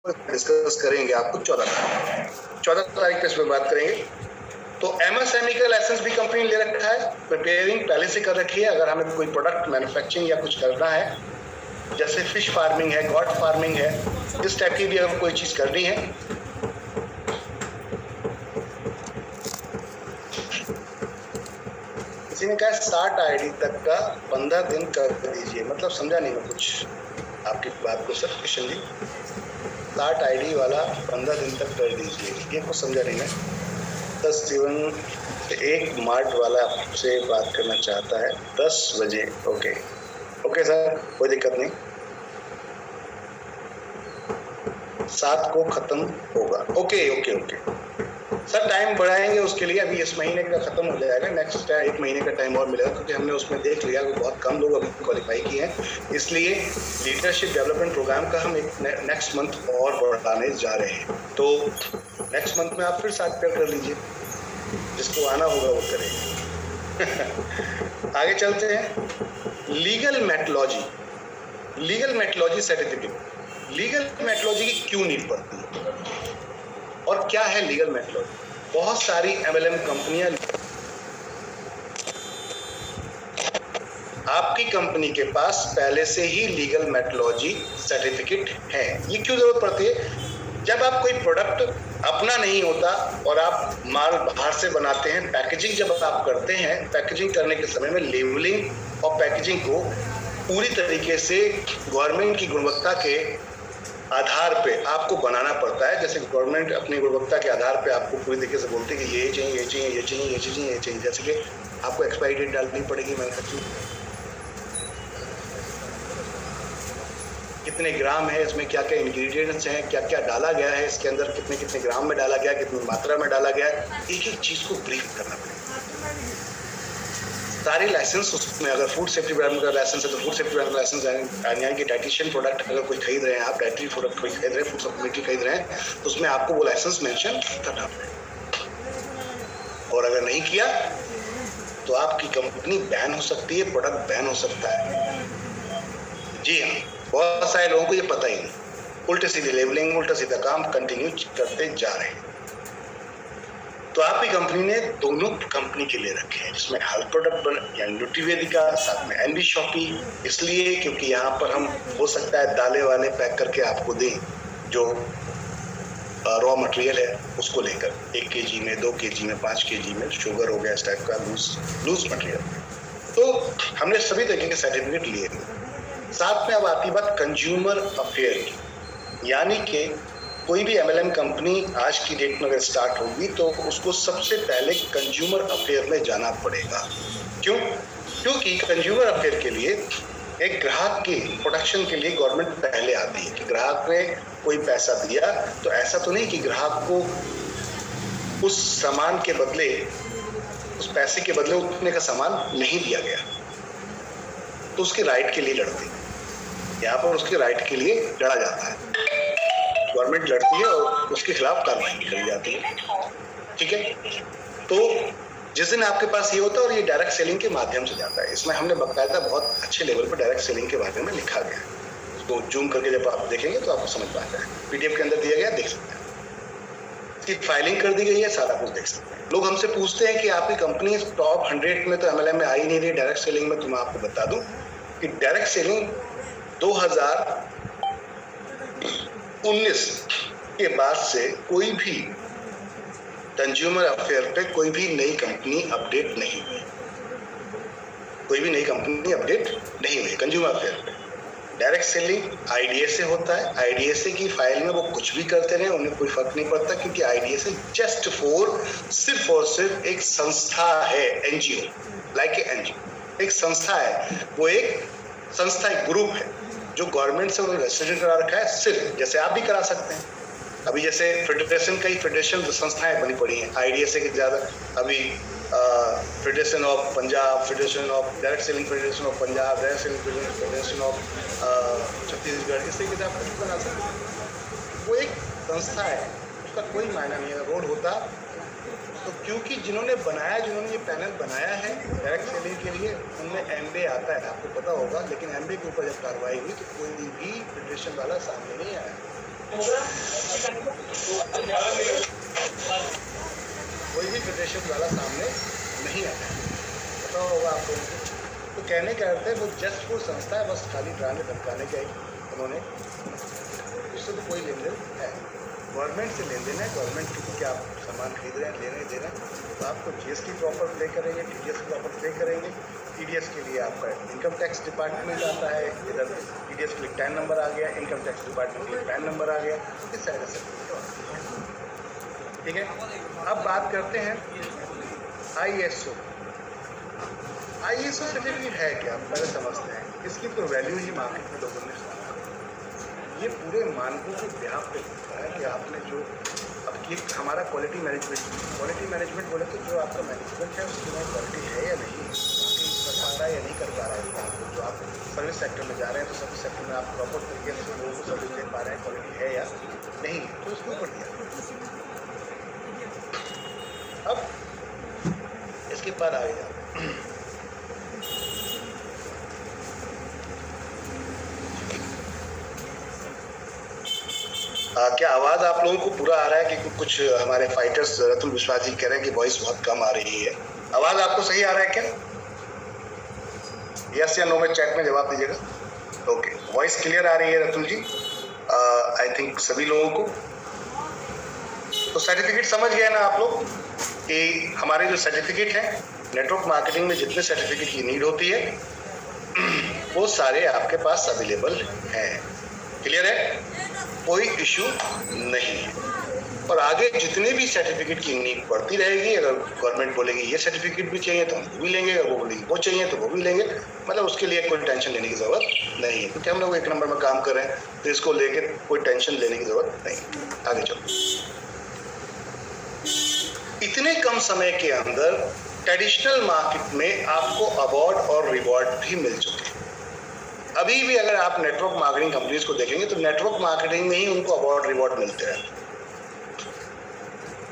Discuss करेंगे आपको 14 तारीख पे इसमें बात करेंगे। तो एमएसएमई का लाइसेंस भी कंपनी ने ले रखा है, प्रिपेयरिंग पहले से कर रखी है। अगर हमें कोई प्रोडक्ट मैन्युफैक्चरिंग या कुछ करना है, जैसे फिश फार्मिंग है, गॉड फार्मिंग है, इस टाइप की भी अगर कोई चीज करनी है, किसी ने कहा 60 आईडी तक का 15 दिन कर दीजिए, मतलब समझा नहीं मैं कुछ आपकी बात को सर किशन जी। 60 आईडी वाला 15 दिन तक कर दीजिए, ये कुछ समझा नहीं मैं। 10 जीवन 1 मार्च वाला आपसे बात करना चाहता है 10 बजे। ओके ओके सर, कोई दिक्कत नहीं। 7 को खत्म होगा। Okay okay okay sir, time बढ़ाएंगे उसके लिए। अभी इस महीने का खत्म हो जाएगा, नेक्स्ट 1 महीने का टाइम और मिलेगा, क्योंकि हमने उसमें देख लिया कि बहुत कम लोग अभी क्वालिफाई किए हैं। इसलिए लीडरशिप डेवलपमेंट प्रोग्राम का हम एक नेक्स्ट मंथ और बढ़ाने जा रहे हैं। तो नेक्स्ट मंथ में आप फिर 7 पेयर कर लीजिए, जिसको आना होगा वो करेगा। आगे चलते हैं। Legal metrology certificate. Legal metrology की क्यों नीड पड़ती है और क्या है लीगल मेट्रोलॉजी? बहुत सारी एमएलएम कंपनियां, आपकी कंपनी के पास पहले से ही लीगल मेट्रोलॉजी सर्टिफिकेट है। ये क्यों जरूरत पड़ती है? जब आप कोई प्रोडक्ट अपना नहीं होता और आप माल बाहर से बनाते हैं, पैकेजिंग जब आप करते हैं, पैकेजिंग करने के समय में लेबलिंग और पैकेजिंग को पूरी तरीके से गवर्नमेंट की गुणवत्ता के आधार पे आपको बनाना पड़ता है। जैसे गवर्नमेंट अपनी गुणवत्ता के आधार पे आपको पूरी तरीके से बोलती है कि ये चाहिए, ये चाहिए, ये चाहिए, ये चाहिए, ये चाहिए। जैसे कि आपको एक्सपायरी डेट डालनी पड़ेगी, मैन्युफैक्चरिंग कितने ग्राम है, इसमें क्या क्या इंग्रेडिएंट्स हैं, क्या क्या डाला गया है, इसके अंदर कितने कितने ग्राम में डाला गया, कितनी मात्रा में डाला गया है, एक एक चीज को ब्रीफ करना पड़ेगा। सारे लाइसेंस उसमें, अगर फूड सेफ्टी डिपार्टमेंट का लाइसेंस है तो फूड सेफ्टी डिपार्टमेंट लाइसेंस, यानी कि डाइटिशियन प्रोडक्ट अगर कोई खरीद रहे हैं, आप डाइटरी प्रोडक्ट कोई खरीद रहे हैं, फूड सप्लीमेंट्री खरीद रहे हैं, तो उसमें आपको वो लाइसेंस मेंशन करना पड़ेगा। और अगर नहीं किया तो आपकी कंपनी बैन हो सकती है, प्रोडक्ट बैन हो सकता है। जी हाँ, बहुत सारे लोगों को ये पता ही नहीं, उल्टे सीधे लेबलिंग, उल्टा सीधा काम कंटिन्यू करते जा रहे हैं। तो आपकी कंपनी ने दोनों कंपनी के लिए रखे हैं, जिसमें हेल्थ प्रोडक्ट यानी न्यूट्रीवेदिका, साथ में एनबी शॉपी। इसलिए क्योंकि यहाँ पर हम हो सकता है दालें वाले पैक करके आपको दें, जो रॉ मटेरियल है उसको लेकर 1 केजी में, 2 केजी में, 5 केजी में, शुगर हो गया, इस टाइप का लूज मटेरियल। तो हमने सभी तरीके के सर्टिफिकेट लिए। साथ में अब आती बात कंज्यूमर अफेयर की, यानी कि कोई भी एमएलएम कंपनी आज की डेट में अगर स्टार्ट होगी तो उसको सबसे पहले कंज्यूमर अफेयर में जाना पड़ेगा। क्यों? क्योंकि कंज्यूमर अफेयर के लिए एक ग्राहक की प्रोटेक्शन के लिए गवर्नमेंट पहले आती है कि ग्राहक ने कोई पैसा दिया तो ऐसा तो नहीं कि ग्राहक को उस सामान के बदले, उस पैसे के बदले उतने का सामान नहीं दिया गया, तो उसके राइट के लिए लड़ती है। यहाँ पर उसके राइट के लिए लड़ा जाता है, गवर्नमेंट लड़ती है और उसके खिलाफ कार्रवाई की जाती है। ठीक है, तो जिस दिन आपके पास ये होता है और ये डायरेक्ट सेलिंग के माध्यम से जाता है, इसमें हमने बकायदा बहुत अच्छे लेवल पर डायरेक्ट सेलिंग के बारे में लिखा गया है। उसको जूम करके जब आप देखेंगे तो आपको समझ पाता है, पीडीएफ के अंदर दिया गया, देख सकते हैं, इसकी फाइलिंग कर दी गई है, सारा कुछ देख सकते हैं। लोग हमसे पूछते हैं कि आपकी कंपनी टॉप 100 में तो एमएलएम में आई नहीं रही डायरेक्ट सेलिंग में। तो मैं आपको बता दूं कि डायरेक्ट सेलिंग 2019 के बाद से कोई भी कंज्यूमर अफेयर पे कोई भी नई कंपनी अपडेट नहीं हुई, कोई भी नई कंपनी अपडेट नहीं हुई कंज्यूमर अफेयर पे। डायरेक्ट सेलिंग आईडीएसए होता है, आईडीएसए की फाइल में वो कुछ भी करते रहे, उन्हें कोई फर्क नहीं पड़ता, क्योंकि आईडीएसए जस्ट सिर्फ और सिर्फ एक संस्था है, एनजीओ, लाइक ए एनजीओ, एक संस्था है। वो एक संस्था, एक ग्रुप है जो गवर्नमेंट से उन्होंने रजिस्ट्रेशन करा रखा है, सिर्फ जैसे आप भी करा सकते हैं। अभी जैसे फेडरेशन, कई फेडरेशन संस्थाएं बनी पड़ी हैं आईडीएसए के ज़्यादा। अभी federation of Punjab, federation of direct selling, federation of Punjab, direct selling, federation of Chhattisgarh, इस तरीके से आप कुछ बना सकते हैं। वो एक संस्था है, उसका कोई मायना नहीं है। रोड होता तो क्योंकि जिन्होंने बनाया, जिन्होंने ये पैनल बनाया है डायरेक्ट सेलिंग के लिए, उनमें एमबीए आता है, आपको पता होगा। लेकिन एमबीए के ऊपर जब कार्रवाई हुई तो कोई भी फेडरेशन वाला सामने नहीं आया। कोई भी फेडरेशन वाला सामने नहीं आता है, पता होगा आप लोगों को। तो कहने का अर्थ है वो जस्ट वो संस्था है, बस खाली डराने धमकाने का उन्होंने, उससे तो कोई लेन देन है, गवर्नमेंट से लेन देन है। गवर्नमेंट क्योंकि आप सामान खरीद रहे हैं, ले रहे हैं, दे रहे हैं, तो आपको जीएसटी प्रॉपर पे करेंगे, टीडीएस प्रॉपर पे करेंगे। टीडीएस के लिए आपका इनकम टैक्स डिपार्टमेंट आता है, इधर टीडीएस के लिए टैन नंबर आ गया, इनकम टैक्स डिपार्टमेंट के लिए पैन नंबर आ गया, इस तरह से। ठीक है, अब बात करते हैं ISO। ISO सर्टिफिकेट है क्या, पहले समझते हैं। इसकी तो वैल्यू ही मार्केट में लोगों ने सुना। ये पूरे मानकों के ब्याह पे होता है कि आपने जो अब ये हमारा क्वालिटी मैनेजमेंट बोले तो जो आपका मैनेजमेंट है उसकी में क्वालिटी है या नहीं, कर पा रहा है या नहीं कर पा रहा है। जो आप सर्विस सेक्टर में जा रहे हैं तो सर्विस सेक्टर में आप प्रॉपर तरीके से लोगों को सर्विस दे पा रहे हैं, क्वालिटी है या नहीं, तो उसके ऊपर दिया। अब इसके बाद आगे जाते हैं। क्या आवाज आप लोगों को पूरा आ रहा है कि कुछ हमारे फाइटर्स रतुल विश्वास जी कह रहे हैं कि वॉइस बहुत कम आ रही है। आवाज आपको सही आ रहा है क्या? यस या नो में चैट में जवाब दीजिएगा। ओके, वॉइस क्लियर आ रही है रतुल जी, आई थिंक सभी लोगों को। तो सर्टिफिकेट समझ गए ना आप लोग कि हमारे जो सर्टिफिकेट है नेटवर्क मार्केटिंग में जितने सर्टिफिकेट की नीड होती है वो सारे आपके पास अवेलेबल हैं। क्लियर है, कोई इशू नहीं है। और आगे जितने भी सर्टिफिकेट की नीड बढ़ती रहेगी, अगर गवर्नमेंट बोलेगी ये सर्टिफिकेट भी चाहिए तो हम वो भी लेंगे, अगर वो बोलेगी वो चाहिए तो वो भी लेंगे। मतलब उसके लिए कोई टेंशन लेने की जरूरत नहीं है, क्योंकि हम लोग एक नंबर में काम कर रहे हैं, तो इसको लेके कोई टेंशन लेने की जरूरत नहीं। आगे चलो। इतने कम समय के अंदर ट्रेडिशनल मार्केट में आपको अवार्ड और रिवॉर्ड भी मिल चुके हैं। अभी भी अगर आप नेटवर्क मार्केटिंग कंपनीज को देखेंगे तो नेटवर्क मार्केटिंग में ही उनको अवार्ड रिवॉर्ड मिलते हैं।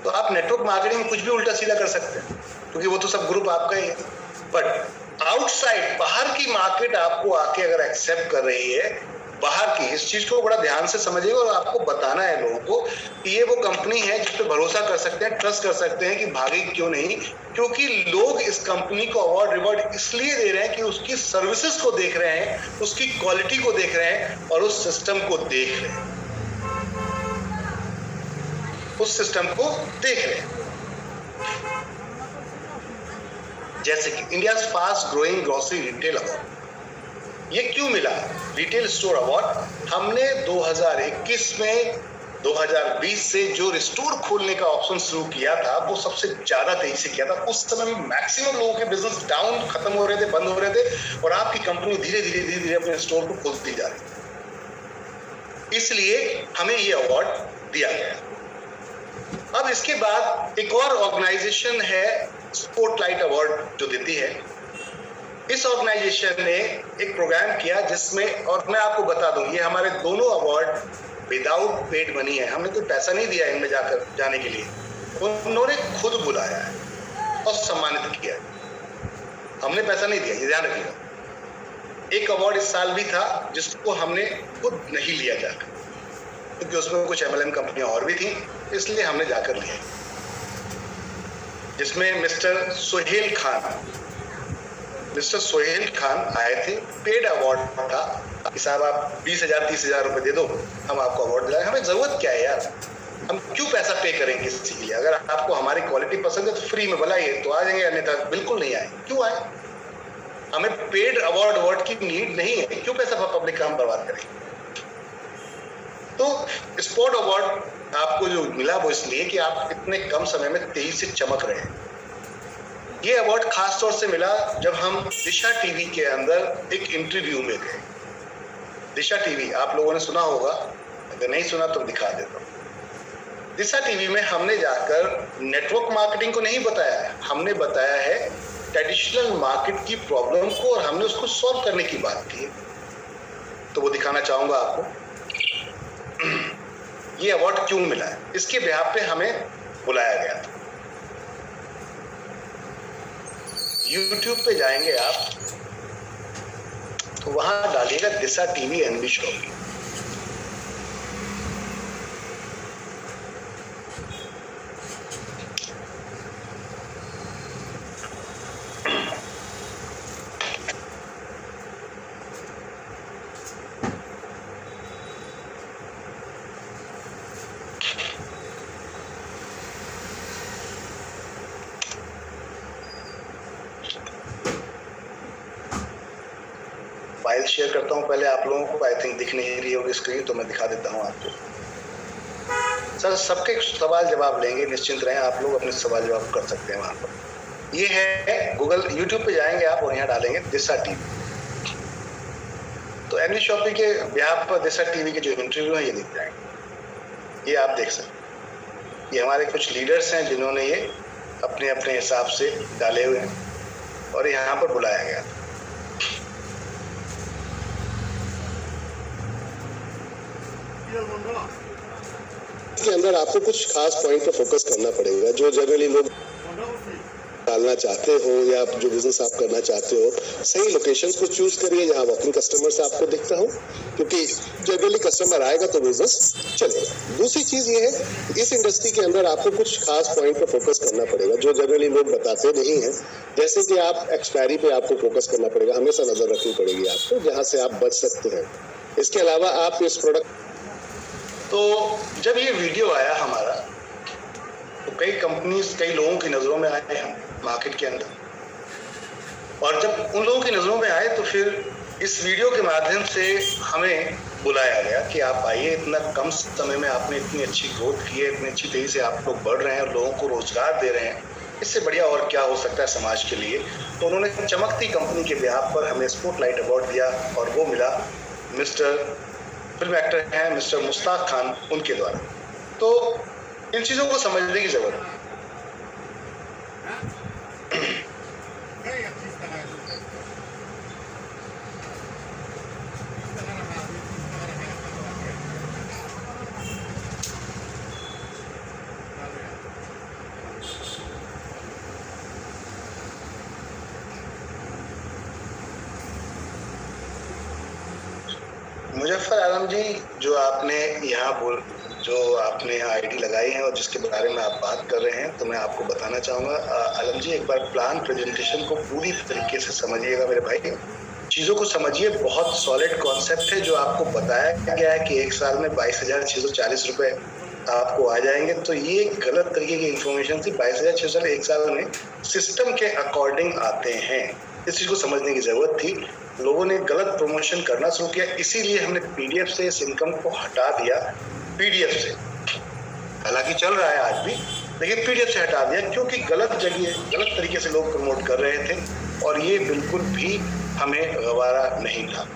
तो आप नेटवर्क मार्केटिंग में कुछ भी उल्टा सीधा कर सकते हैं, क्योंकि वो तो सब ग्रुप आपका ही है। बट आउटसाइड बाहर की मार्केट आपको आके अगर एक्सेप्ट कर रही है, बाहर की, इस चीज को बड़ा ध्यान से समझिएगा और आपको बताना है लोगों को कि ये वो कंपनी है जिस पे भरोसा कर सकते हैं, ट्रस्ट कर सकते हैं कि भागेगी क्यों नहीं। क्योंकि लोग इस कंपनी को अवार्ड रिवॉर्ड इसलिए दे रहे हैं कि उसकी सर्विसेज को देख रहे हैं, उसकी क्वालिटी को देख रहे हैं और उस सिस्टम को देख रहे हैं, उस सिस्टम को देख रहे हैं। जैसे कि India fast growing grocery retail award, ये क्यों मिला? रिटेल स्टोर अवार्ड हमने 2021 में 2020 से जो स्टोर खोलने का ऑप्शन शुरू किया था वो सबसे ज्यादा तेजी से किया था। उस समय मैक्सिमम लोगों के बिजनेस डाउन, खत्म हो रहे थे, बंद हो रहे थे, और आपकी कंपनी धीरे धीरे अपने स्टोर को खोलती जा रही। इसलिए हमें ये अवार्ड दिया गया। अब इसके बाद एक और ऑर्गेनाइजेशन है स्पॉटलाइट अवार्ड जो देती है। इस ऑर्गेनाइजेशन ने एक प्रोग्राम किया जिसमें, और मैं आपको बता दूं, ये हमारे दोनों अवार्ड विदाउट पेड मनी है, हमने कोई पैसा नहीं दिया इनमें जाकर जाने के लिए, उन्होंने खुद बुलाया है और सम्मानित किया है, हमने पैसा नहीं दिया, ये ध्यान रखिएगा। एक अवार्ड इस साल भी था जिसको हमने खुद नहीं लिया जाकर, क्योंकि उसमें कुछ MLM कंपनियां और भी थी, इसलिए हमने जाकर लिया, जिसमें मिस्टर सोहेल खान आए थे। पेड अवार्ड था कि साहब आप 20,000 30,000 रुपए दे दो, हम आपको अवार्ड दिलाएं। हमें जरूरत क्या है यार, हम क्यों पैसा पे करेंगे किसी के लिए? अगर आपको हमारी क्वालिटी पसंद है तो फ्री में बुलाइए तो आ जाएंगे, अन्यथा बिल्कुल नहीं आए। क्यों आए? हमें पेड अवार्ड की नीड नहीं है, क्यों पैसा पब्लिक का हम बर्बाद करेंगे? तो स्पॉट अवार्ड आपको जो मिला वो इसलिए कि आप इतने कम समय में तेजी से चमक रहे हैं। ये अवार्ड खास तौर से मिला जब हम दिशा टीवी के अंदर एक इंटरव्यू में गए। दिशा टीवी आप लोगों ने सुना होगा, अगर नहीं सुना तो दिखा देता हूँ। दिशा टीवी में हमने जाकर नेटवर्क मार्केटिंग को नहीं बताया है, हमने बताया है ट्रेडिशनल मार्केट की प्रॉब्लम को, और हमने उसको सॉल्व करने की बात की है। तो वो दिखाना चाहूंगा आपको। ये अवार्ड क्यों मिला है, इसके बिहाफ पे हमें बुलाया गया था। YouTube पे जाएंगे आप तो वहां डालिएगा Disha TV NB show. File share करता हूं पहले आप लोगों को, आई थिंक दिख नहीं रही होगी स्क्रीन, तो मैं दिखा देता हूं आपको। सर सबके सवाल जवाब लेंगे, निश्चिंत रहें, आप लोग अपने सवाल जवाब कर सकते हैं वहां पर। ये है गूगल, यूट्यूब पे जाएंगे आप और यहाँ डालेंगे दिशा टीवी, तो एमडी शॉपी के बिहाफ पर दिशा टीवी के जो इंटरव्यू है ये दिख जाएंगे, ये आप देख सकते हैं। ये हमारे कुछ लीडर्स हैं जिन्होंने ये अपने अपने हिसाब से डाले हुए हैं और यहाँ पर बुलाया गया। के अंदर आपको कुछ खास पॉइंट पर फोकस करना पड़ेगा, जो जनरली लोग डालना चाहते हो या जो बिजनेस आप करना चाहते हो, सही लोकेशंस को चूज करिए जहां वॉकिंग कस्टमर से आपको दिखता हो, क्योंकि जनरली कस्टमर आएगा तो बिजनेस चलेगा। दूसरी चीज ये है, इस इंडस्ट्री के अंदर आपको कुछ खास पॉइंट पर फोकस करना पड़ेगा जो जनरली लोग बताते नहीं है। जैसे कि आप एक्सपायरी पे आपको फोकस करना पड़ेगा, हमेशा नजर रखनी पड़ेगी आपको, जहाँ से आप बच सकते हैं। इसके अलावा आप इस प्रोडक्ट, तो जब ये वीडियो आया हमारा तो कई कंपनीज, कई लोगों की नज़रों में आए हम मार्केट के अंदर, और जब उन लोगों की नज़रों में आए तो फिर इस वीडियो के माध्यम से हमें बुलाया गया कि आप आइए, इतना कम समय में आपने इतनी अच्छी ग्रोथ की है, इतनी अच्छी तेज़ी से आप लोग बढ़ रहे हैं और लोगों को रोजगार दे रहे हैं, इससे बढ़िया और क्या हो सकता है समाज के लिए। तो उन्होंने चमकती कंपनी के बिहाफ पर हमें स्पॉटलाइट अवार्ड दिया और वो मिला मिस्टर फिल्म एक्टर हैं मिस्टर मुश्ताक खान, उनके द्वारा। तो इन चीज़ों को समझने की जरूरत है। मुजफ्फर आलम जी, जो आपने यहाँ आईडी लगाई है और जिसके बारे में आप बात कर रहे हैं, तो मैं आपको बताना चाहूँगा आलम जी, एक बार प्लान प्रेजेंटेशन को पूरी तरीके से समझिएगा मेरे भाई, चीज़ों को समझिए। बहुत सॉलिड कॉन्सेप्ट है जो आपको बताया गया है कि एक साल में 22,640 रुपये आपको आ जाएंगे, तो ये गलत तरीके की इंफॉर्मेशन थी। 22,600 एक साल में सिस्टम के अकॉर्डिंग आते हैं, इस चीज़ को समझने की ज़रूरत थी। लोगों ने गलत प्रमोशन करना शुरू किया, इसीलिए हमने पीडीएफ से इस इनकम को हटा दिया। पीडीएफ से हालांकि चल रहा है आज भी, लेकिन पीडीएफ से हटा दिया क्योंकि गलत जगह, गलत तरीके से लोग प्रमोट कर रहे थे और ये बिल्कुल भी हमें गवारा नहीं था।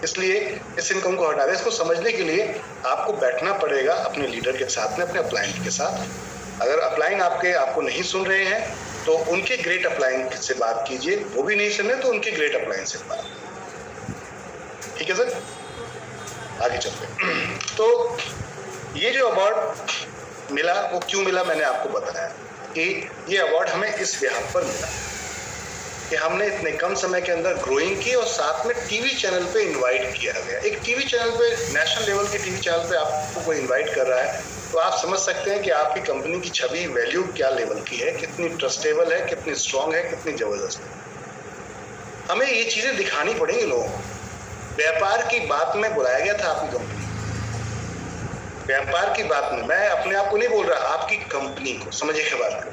इसलिए इस इनकम को हटा दिया। इसको समझने के लिए आपको बैठना पड़ेगा अपने लीडर के साथ में, अपने अपलाइन के साथ। अगर अपलाइन आपको नहीं सुन रहे हैं तो उनके ग्रेट अपलाइन से बात कीजिए, वो भी नहीं सुन रहे तो उनके ग्रेट अपलाइन से बात, ठीक है सर। आगे चलते हैं। तो ये जो अवार्ड मिला वो क्यों मिला, मैंने आपको बताया कि ये अवार्ड हमें इस बिहाफ पर मिला कि हमने इतने कम समय के अंदर ग्रोइंग की और साथ में टीवी चैनल पे इनवाइट किया गया। एक टीवी चैनल पे, नेशनल लेवल के टीवी चैनल पे आपको कोई इनवाइट कर रहा है, तो आप समझ सकते हैं कि आपकी कंपनी की छवि, वैल्यू क्या लेवल की है, कितनी ट्रस्टेबल है, कितनी स्ट्रांग है, कितनी जबरदस्त है। हमें ये चीजें दिखानी पड़ेंगी लोगों को। व्यापार की बात में बुलाया गया था आपकी कंपनी, व्यापार की बात में, मैं अपने आप को नहीं बोल रहा, आपकी कंपनी को, समझिए क्या बात करूं।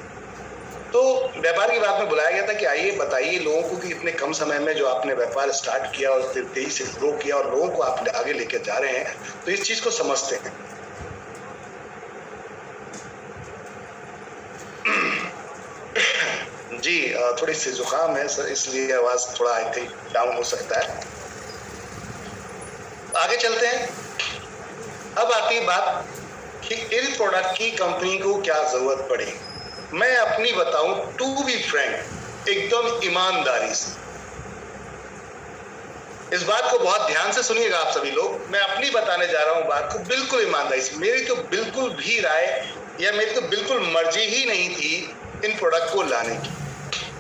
तो व्यापार की बात में बुलाया गया था कि आइए बताइए लोगों को कि इतने कम समय में जो आपने व्यापार स्टार्ट किया और तेजी से ग्रो किया और लोगों को आप आगे लेकर जा रहे हैं, तो इस चीज को समझते हैं। जी थोड़ी सी जुकाम है सर, इसलिए आवाज थोड़ा आई थिंक डाउन हो सकता है। आगे चलते हैं। अब आती है बात कि इन प्रोडक्ट की कंपनी को क्या जरूरत पड़ेगी। मैं अपनी बताऊं, टू बी फ्रैंक, एकदम ईमानदारी से, इस बात को बहुत ध्यान से सुनिएगा आप सभी लोग। मैं अपनी बताने जा रहा हूं बात को बिल्कुल ईमानदारी से। मेरी तो बिल्कुल भी राय या मेरी तो बिल्कुल मर्जी ही नहीं थी इन प्रोडक्ट को लाने की,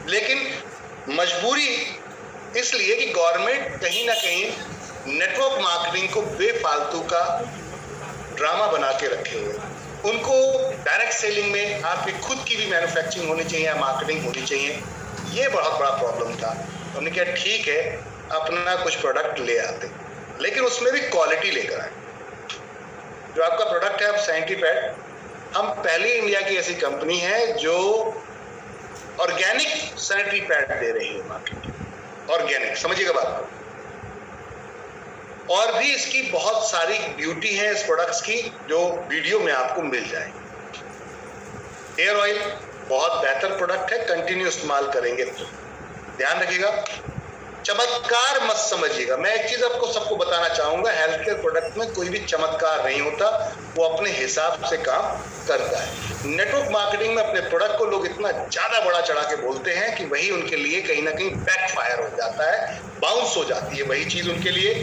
लेकिन मजबूरी इसलिए कि गवर्नमेंट कहीं ना कहीं नेटवर्क मार्केटिंग को बेफालतू का ड्रामा बना के रखे हुए। उनको डायरेक्ट सेलिंग में आपकी खुद की भी मैन्युफैक्चरिंग होनी चाहिए या मार्केटिंग होनी चाहिए, ये बहुत बड़ा प्रॉब्लम था। हमने कहा ठीक है, अपना कुछ प्रोडक्ट ले आते, लेकिन उसमें भी क्वालिटी लेकर आए। जो आपका प्रोडक्ट है अब सैनिटरी पैड, हम पहली इंडिया की ऐसी कंपनी है जो ऑर्गेनिक सैनिटरी पैड दे रही है मार्केट। ऑर्गेनिक, समझिएगा बात को। और भी इसकी बहुत सारी ब्यूटी है इस प्रोडक्ट्स की जो वीडियो में आपको मिल जाएगी। हेयर ऑयल बहुत बेहतर प्रोडक्ट है, कंटिन्यू इस्तेमाल करेंगे तो ध्यान रखिएगा। चमत्कार मत समझिएगा। मैं एक चीज आपको सबको बताना चाहूंगा, हेल्थ केयर प्रोडक्ट में कोई भी चमत्कार नहीं होता, वो अपने हिसाब से काम करता है। नेटवर्क मार्केटिंग में अपने प्रोडक्ट को लोग इतना ज्यादा बड़ा चढ़ा के बोलते हैं कि वही उनके लिए कहीं ना कहीं बैकफायर हो जाता है, बाउंस हो जाती है वही चीज उनके लिए,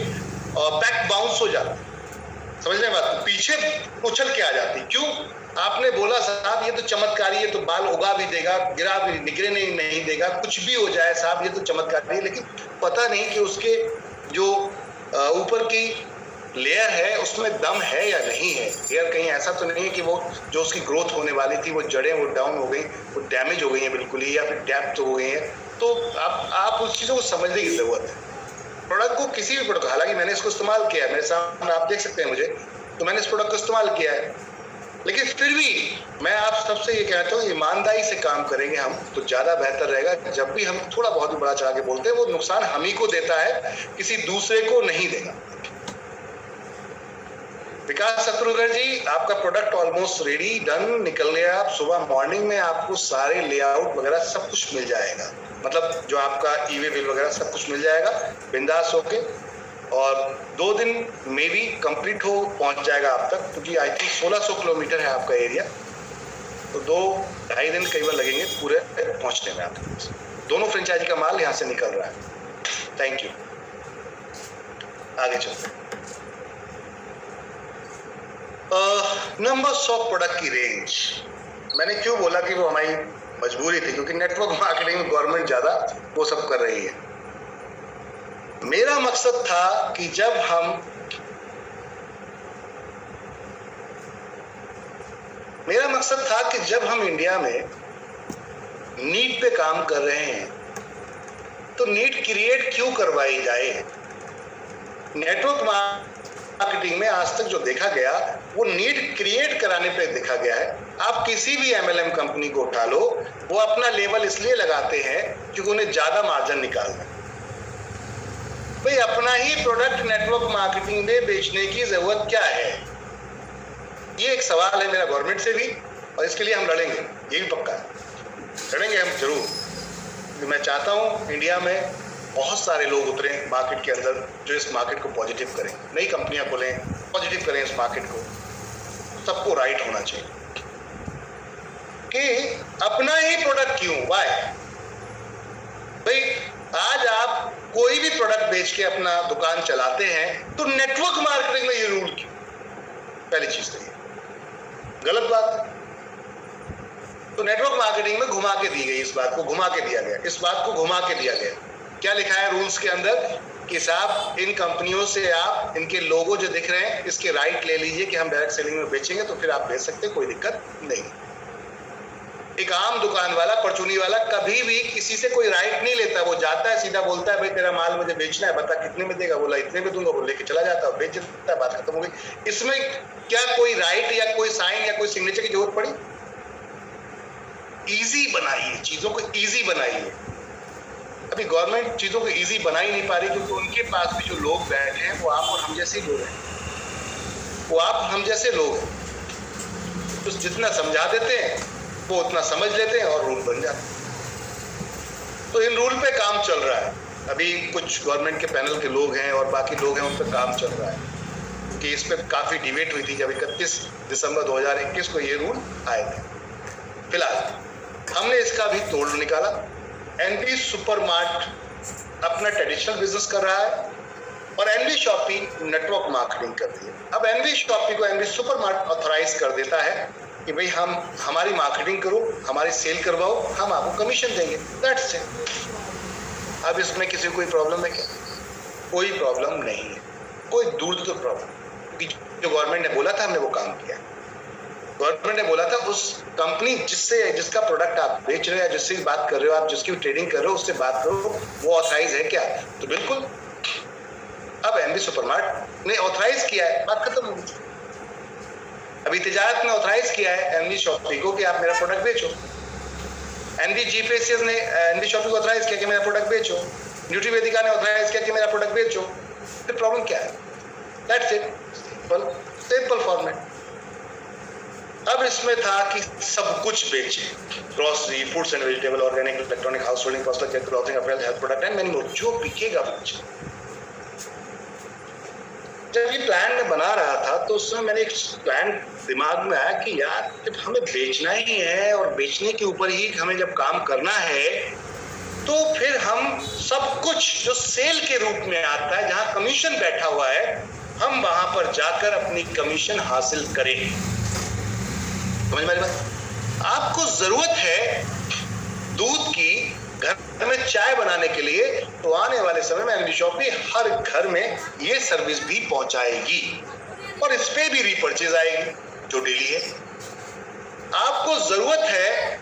और बैक बाउंस हो जाती है। समझने बात, पीछे उछल के आ जाती। क्यों? आपने बोला साहब ये तो चमत्कारी है, तो बाल उगा भी देगा, गिरा भी निगरे नहीं देगा, कुछ भी हो जाए साहब ये तो चमत्कारी है, लेकिन पता नहीं कि उसके जो ऊपर की लेयर है उसमें दम है या नहीं है। लेयर कहीं ऐसा तो नहीं है कि वो जो उसकी ग्रोथ होने वाली थी वो जड़ें वो डाउन हो गई, वो डैमेज हो गई है बिल्कुल ही, या फिर डैप हो गई है। तो आप उस चीज़ों को समझने की जरूरत है। प्रोडक्ट को किसी भी प्रोडक्ट, हालांकि मैंने इसको इस्तेमाल किया है, मेरे सामने आप देख सकते हैं मुझे, तो मैंने इस प्रोडक्ट को इस्तेमाल किया है, लेकिन फिर भी मैं आप सबसे ये कहता हूँ ईमानदारी से काम करेंगे हम तो ज्यादा बेहतर रहेगा। जब भी हम थोड़ा बहुत भी बड़ा चढ़ा के बोलते हैं वो नुकसान हम ही को देता है, किसी दूसरे को नहीं देगा। विकास शत्रुघ्न जी, आपका प्रोडक्ट ऑलमोस्ट रेडी, डन, निकल गया। आप सुबह मॉर्निंग में आपको सारे लेआउट वगैरह सब कुछ मिल जाएगा, मतलब जो आपका ईवे बिल वगैरह सब कुछ मिल जाएगा बिंदास होके, और 2 दिन में भी कंप्लीट हो पहुंच जाएगा आप तक, क्योंकि आई थिंक 1600 किलोमीटर है आपका एरिया, तो 2-2.5 दिन कई बार लगेंगे पूरे पहुंचने में आपके। दोनों फ्रेंचाइजी का माल यहाँ से निकल रहा है। Thank you. आगे चलते। नंबर्स ऑफ प्रोडक्ट की रेंज, मैंने क्यों बोला कि वो हमारी मजबूरी थी, क्योंकि नेटवर्क मार्केटिंग में गवर्नमेंट ज्यादा वो सब कर रही है। मेरा मकसद था कि जब हम इंडिया में नीड पे काम कर रहे हैं तो नीड क्रिएट क्यों करवाई जाए। नेटवर्क मार्केटिंग में आज तक जो देखा गया वो नीड क्रिएट कराने पे देखा गया है। आप किसी भी MLM कंपनी को उठा लो, वो अपना लेवल इसलिए लगाते हैं क्योंकि उन्हें ज्यादा मार्जिन निकालना है। भाई अपना ही प्रोडक्ट नेटवर्क मार्केटिंग में बेचने की जरूरत क्या है, ये एक सवाल है मेरा गवर्नमेंट से भी, और इसके लिए हम लड़ेंगे, ये भी पक्का है, लड़ेंगे हम जरूर। मैं चाहता हूं इंडिया में बहुत सारे लोग उतरे मार्केट के अंदर जो इस मार्केट को पॉजिटिव करें, नई कंपनियां खोलें, पॉजिटिव करें इस मार्केट को। सबको राइट होना चाहिए कि अपना ही प्रोडक्ट क्यों, वाई। भाई आज आप कोई भी प्रोडक्ट बेच के अपना दुकान चलाते हैं तो नेटवर्क मार्केटिंग में ये रूल क्यों? पहली चीज तो ये गलत बात। तो नेटवर्क मार्केटिंग में घुमा के दी गई, इस बात को घुमा के दिया गया, इस बात को घुमा के दिया गया। क्या लिखा है रूल्स के अंदर कि साहब इन कंपनियों से आप इनके लोगो जो दिख रहे हैं इसके राइट ले लीजिए कि हम डायरेक्ट सेलिंग में बेचेंगे, तो फिर आप बेच सकते, कोई दिक्कत नहीं। एक आम दुकान वाला, परचूनी वाला कभी भी किसी से कोई राइट नहीं लेता, वो जाता है सीधा बोलता है भाई तेरा माल मुझे बेचना है, बता कितने में देगा, बोला इतने में दूंगा, वो लेके चला जाता है, बेच देता है, बात खत्म हो गई। इसमें क्या कोई राइट या कोई साइन या कोई सिग्नेचर की जरूरत पड़ी? इजी बनाइए, चीजों को इजी बनाइए। अभी गवर्नमेंट चीजों को इजी बना ही नहीं पा रही, क्योंकि उनके पास भी जो लोग बैठे हैं वो आप और हम जैसे लोग हैं, वो आप हम जैसे लोग हैं। तो जितना समझा देते हैं वो उतना समझ लेते हैं और रूल बन जाते हैं। तो इन रूल पे काम चल रहा है। अभी कुछ गवर्नमेंट के पैनल के लोग हैं और बाकी लोग हैं, उन पर काम चल रहा है, क्योंकि इस पर काफी डिबेट हुई थी जब 31 दिसंबर 2021 को ये रूल आए थे। फिलहाल हमने इसका भी तोड़ निकाला। एनबी सुपरमार्ट अपना ट्रेडिशनल बिजनेस कर रहा है और एनबी शॉपी नेटवर्क मार्केटिंग कर रही है। अब एनबी शॉपी को एनबी सुपरमार्ट ऑथराइज कर देता है कि भाई हम हमारी मार्केटिंग करो, हमारी सेल करवाओ, हम आपको कमीशन देंगे, दैट्स इट। अब इसमें किसी को कोई प्रॉब्लम है क्या? कोई प्रॉब्लम नहीं है, कोई दूर दूर प्रॉब्लम, क्योंकि जो गवर्नमेंट ने बोला था हमने वो काम किया। गवर्नमेंट ने बोला था उस कंपनी जिसका प्रोडक्ट आप बेच रहे हैं, जिससे बात कर रहे हो आप, जिसकी ट्रेडिंग कर रहे हो, उससे बात करो, वो ऑथराइज है क्या? तो बिल्कुल। अब एनबी सुपरमार्ट ने ऑथराइज किया है, बात खत्म हो गई। अभी तिजारत ने ऑथराइज किया है एनवी शॉपी को कि आप मेरा प्रोडक्ट बेचो। एनवी जीपीएससीएस ने एनवी शॉपी को ऑथराइज किया कि मेरा प्रोडक्ट बेचो। न्यूट्रीवेदिका ने ऑथराइज किया कि मेरा प्रोडक्ट बेचो। फिर प्रॉब्लम क्या है? That's it, simple format. अब इसमें था कि सब कुछ बेचे, grocery, fruits and vegetable, organic, electronic, house holding, personal care, clothing, apparel, health product and many more, जो बिकेगा बेचे। जब ये प्लान मैं बना रहा था तो उस समय मैंने एक प्लान दिमाग में आया कि यार जब हमें बेचना ही है और बेचने के ऊपर ही हमें जब काम करना है तो फिर हम सब कुछ जो सेल के रूप में आता है, जहां कमीशन बैठा हुआ है, हम वहां पर जाकर अपनी कमीशन हासिल करें। समझ में आ रही बात? आपको जरूरत है दूध की घर में चाय बनाने के लिए, तो आने वाले समय में एनवी शॉपी हर घर में ये सर्विस भी पहुंचाएगी और इस पे भी रीपर्चेज आएगी जो डेली है। आपको जरूरत है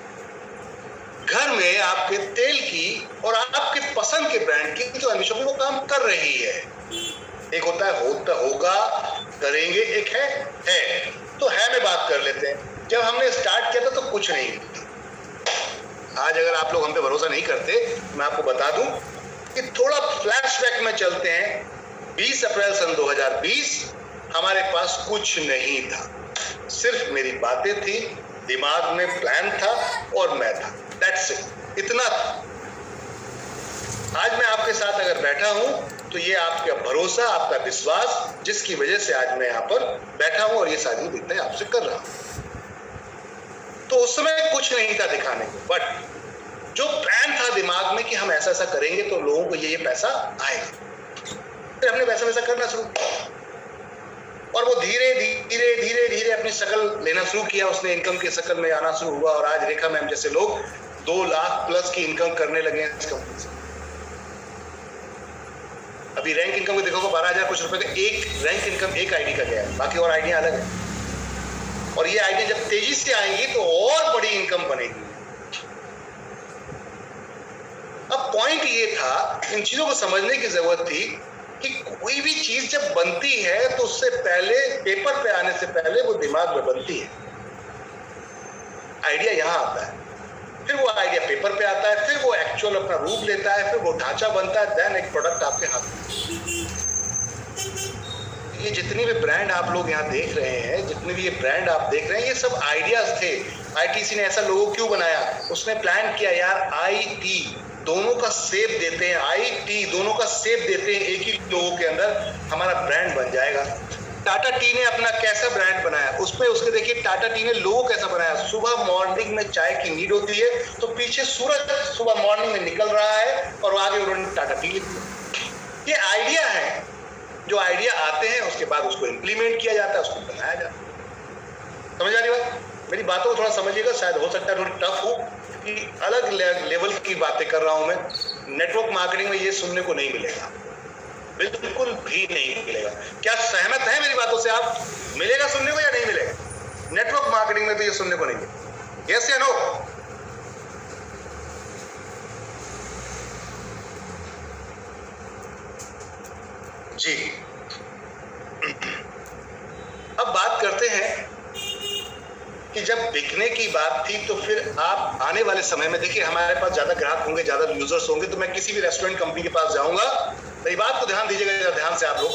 घर में आपके तेल की और आपके पसंद के ब्रांड की, तो एनवी शॉपी वो काम कर रही है। एक होता है होगा, करेंगे, एक है। तो है में बात कर लेते हैं। जब हमने स्टार्ट किया था तो कुछ नहीं। आज अगर आप लोग हम पे भरोसा नहीं करते, मैं आपको बता दूं कि थोड़ा फ्लैशबैक में चलते हैं। 20 अप्रैल सन 2020 हमारे पास कुछ नहीं था, सिर्फ मेरी बातें थी, दिमाग में प्लान था और मैं था। दैट्स इट, इतना था। आज मैं आपके साथ अगर बैठा हूं तो ये आपका भरोसा, आपका विश्वास, जिसकी वजह से आज मैं यहाँ पर बैठा हूं और ये सारी बातें आपसे कर रहा हूं। तो उस समय कुछ नहीं था दिखाने को, बट जो प्लान था दिमाग में कि हम ऐसा ऐसा करेंगे तो लोगों को ये पैसा आएगा, फिर हमने वैसा करना शुरू किया और वो धीरे धीरे अपनी शक्ल लेना शुरू किया। उसने इनकम की शक्ल में आना शुरू हुआ और आज रेखा मैम जैसे लोग 2 लाख प्लस की इनकम करने लगे हैं इस कंपनी से। अभी रैंक इनकम को देखोगे 12,000 कुछ रुपए का एक रैंक इनकम एक आईडी का गया है, बाकी और आईडियां अलग है। और ये आईडिया जब तेजी से आएंगी तो और बड़ी इनकम बनेगी। अब पॉइंट ये था, इन चीजों को समझने की जरूरत थी कि कोई भी चीज जब बनती है तो उससे पहले, पेपर पे आने से पहले वो दिमाग में बनती है। आइडिया यहां आता है, फिर वो आइडिया पेपर पे आता है, फिर वो एक्चुअल अपना रूप लेता है, फिर वो ढांचा बनता है, देन एक प्रोडक्ट आपके हाथ में। ये जितनी भी ब्रांड आप लोग यहाँ देख रहे हैं, जितने भी ये ब्रांड आप देख रहे हैं, ये सब आइडियाज थे। आईटीसी ने ऐसा लोगो क्यों बनाया? उसने प्लान किया यार आईटी दोनों का शेप देते हैं, आईटी दोनों का शेप देते हैं, एक ही लोगो के अंदर हमारा ब्रांड बन जाएगा। टाटा टी ने अपना कैसा ब्रांड बनाया, उसमें उसके देखिए टाटा टी ने लोगो कैसा बनाया। सुबह मॉर्निंग में चाय की नीड होती है तो पीछे सूरज सुबह मॉर्निंग में निकल रहा है और आगे उन्होंने टाटा टी लिख दिया। ये आइडिया है, जो आइडिया आते हैं उसके बाद उसको इंप्लीमेंट किया जाता है, उसको बनाया जाता है। समझ आ रही बात? मेरी बातों को थोड़ा समझिएगा, शायद हो सकता है थोड़ी टफ हो कि अलग लेवल की बातें कर रहा हूं मैं। नेटवर्क मार्केटिंग में ये सुनने को नहीं मिलेगा, बिल्कुल भी नहीं मिलेगा। क्या सहमत है मेरी बातों से आप? मिलेगा सुनने को या नहीं मिलेगा? नेटवर्क मार्केटिंग में तो ये सुनने को नहीं मिलेगा। यस या नो? जी। अब बात करते हैं कि जब बिकने की बात थी तो फिर आप आने वाले समय में देखिए, हमारे पास ज्यादा ग्राहक होंगे, ज्यादा यूजर्स होंगे, तो मैं किसी भी रेस्टोरेंट कंपनी के पास जाऊंगा, मेरी बात को ध्यान दीजिएगा ध्यान से आप लोग,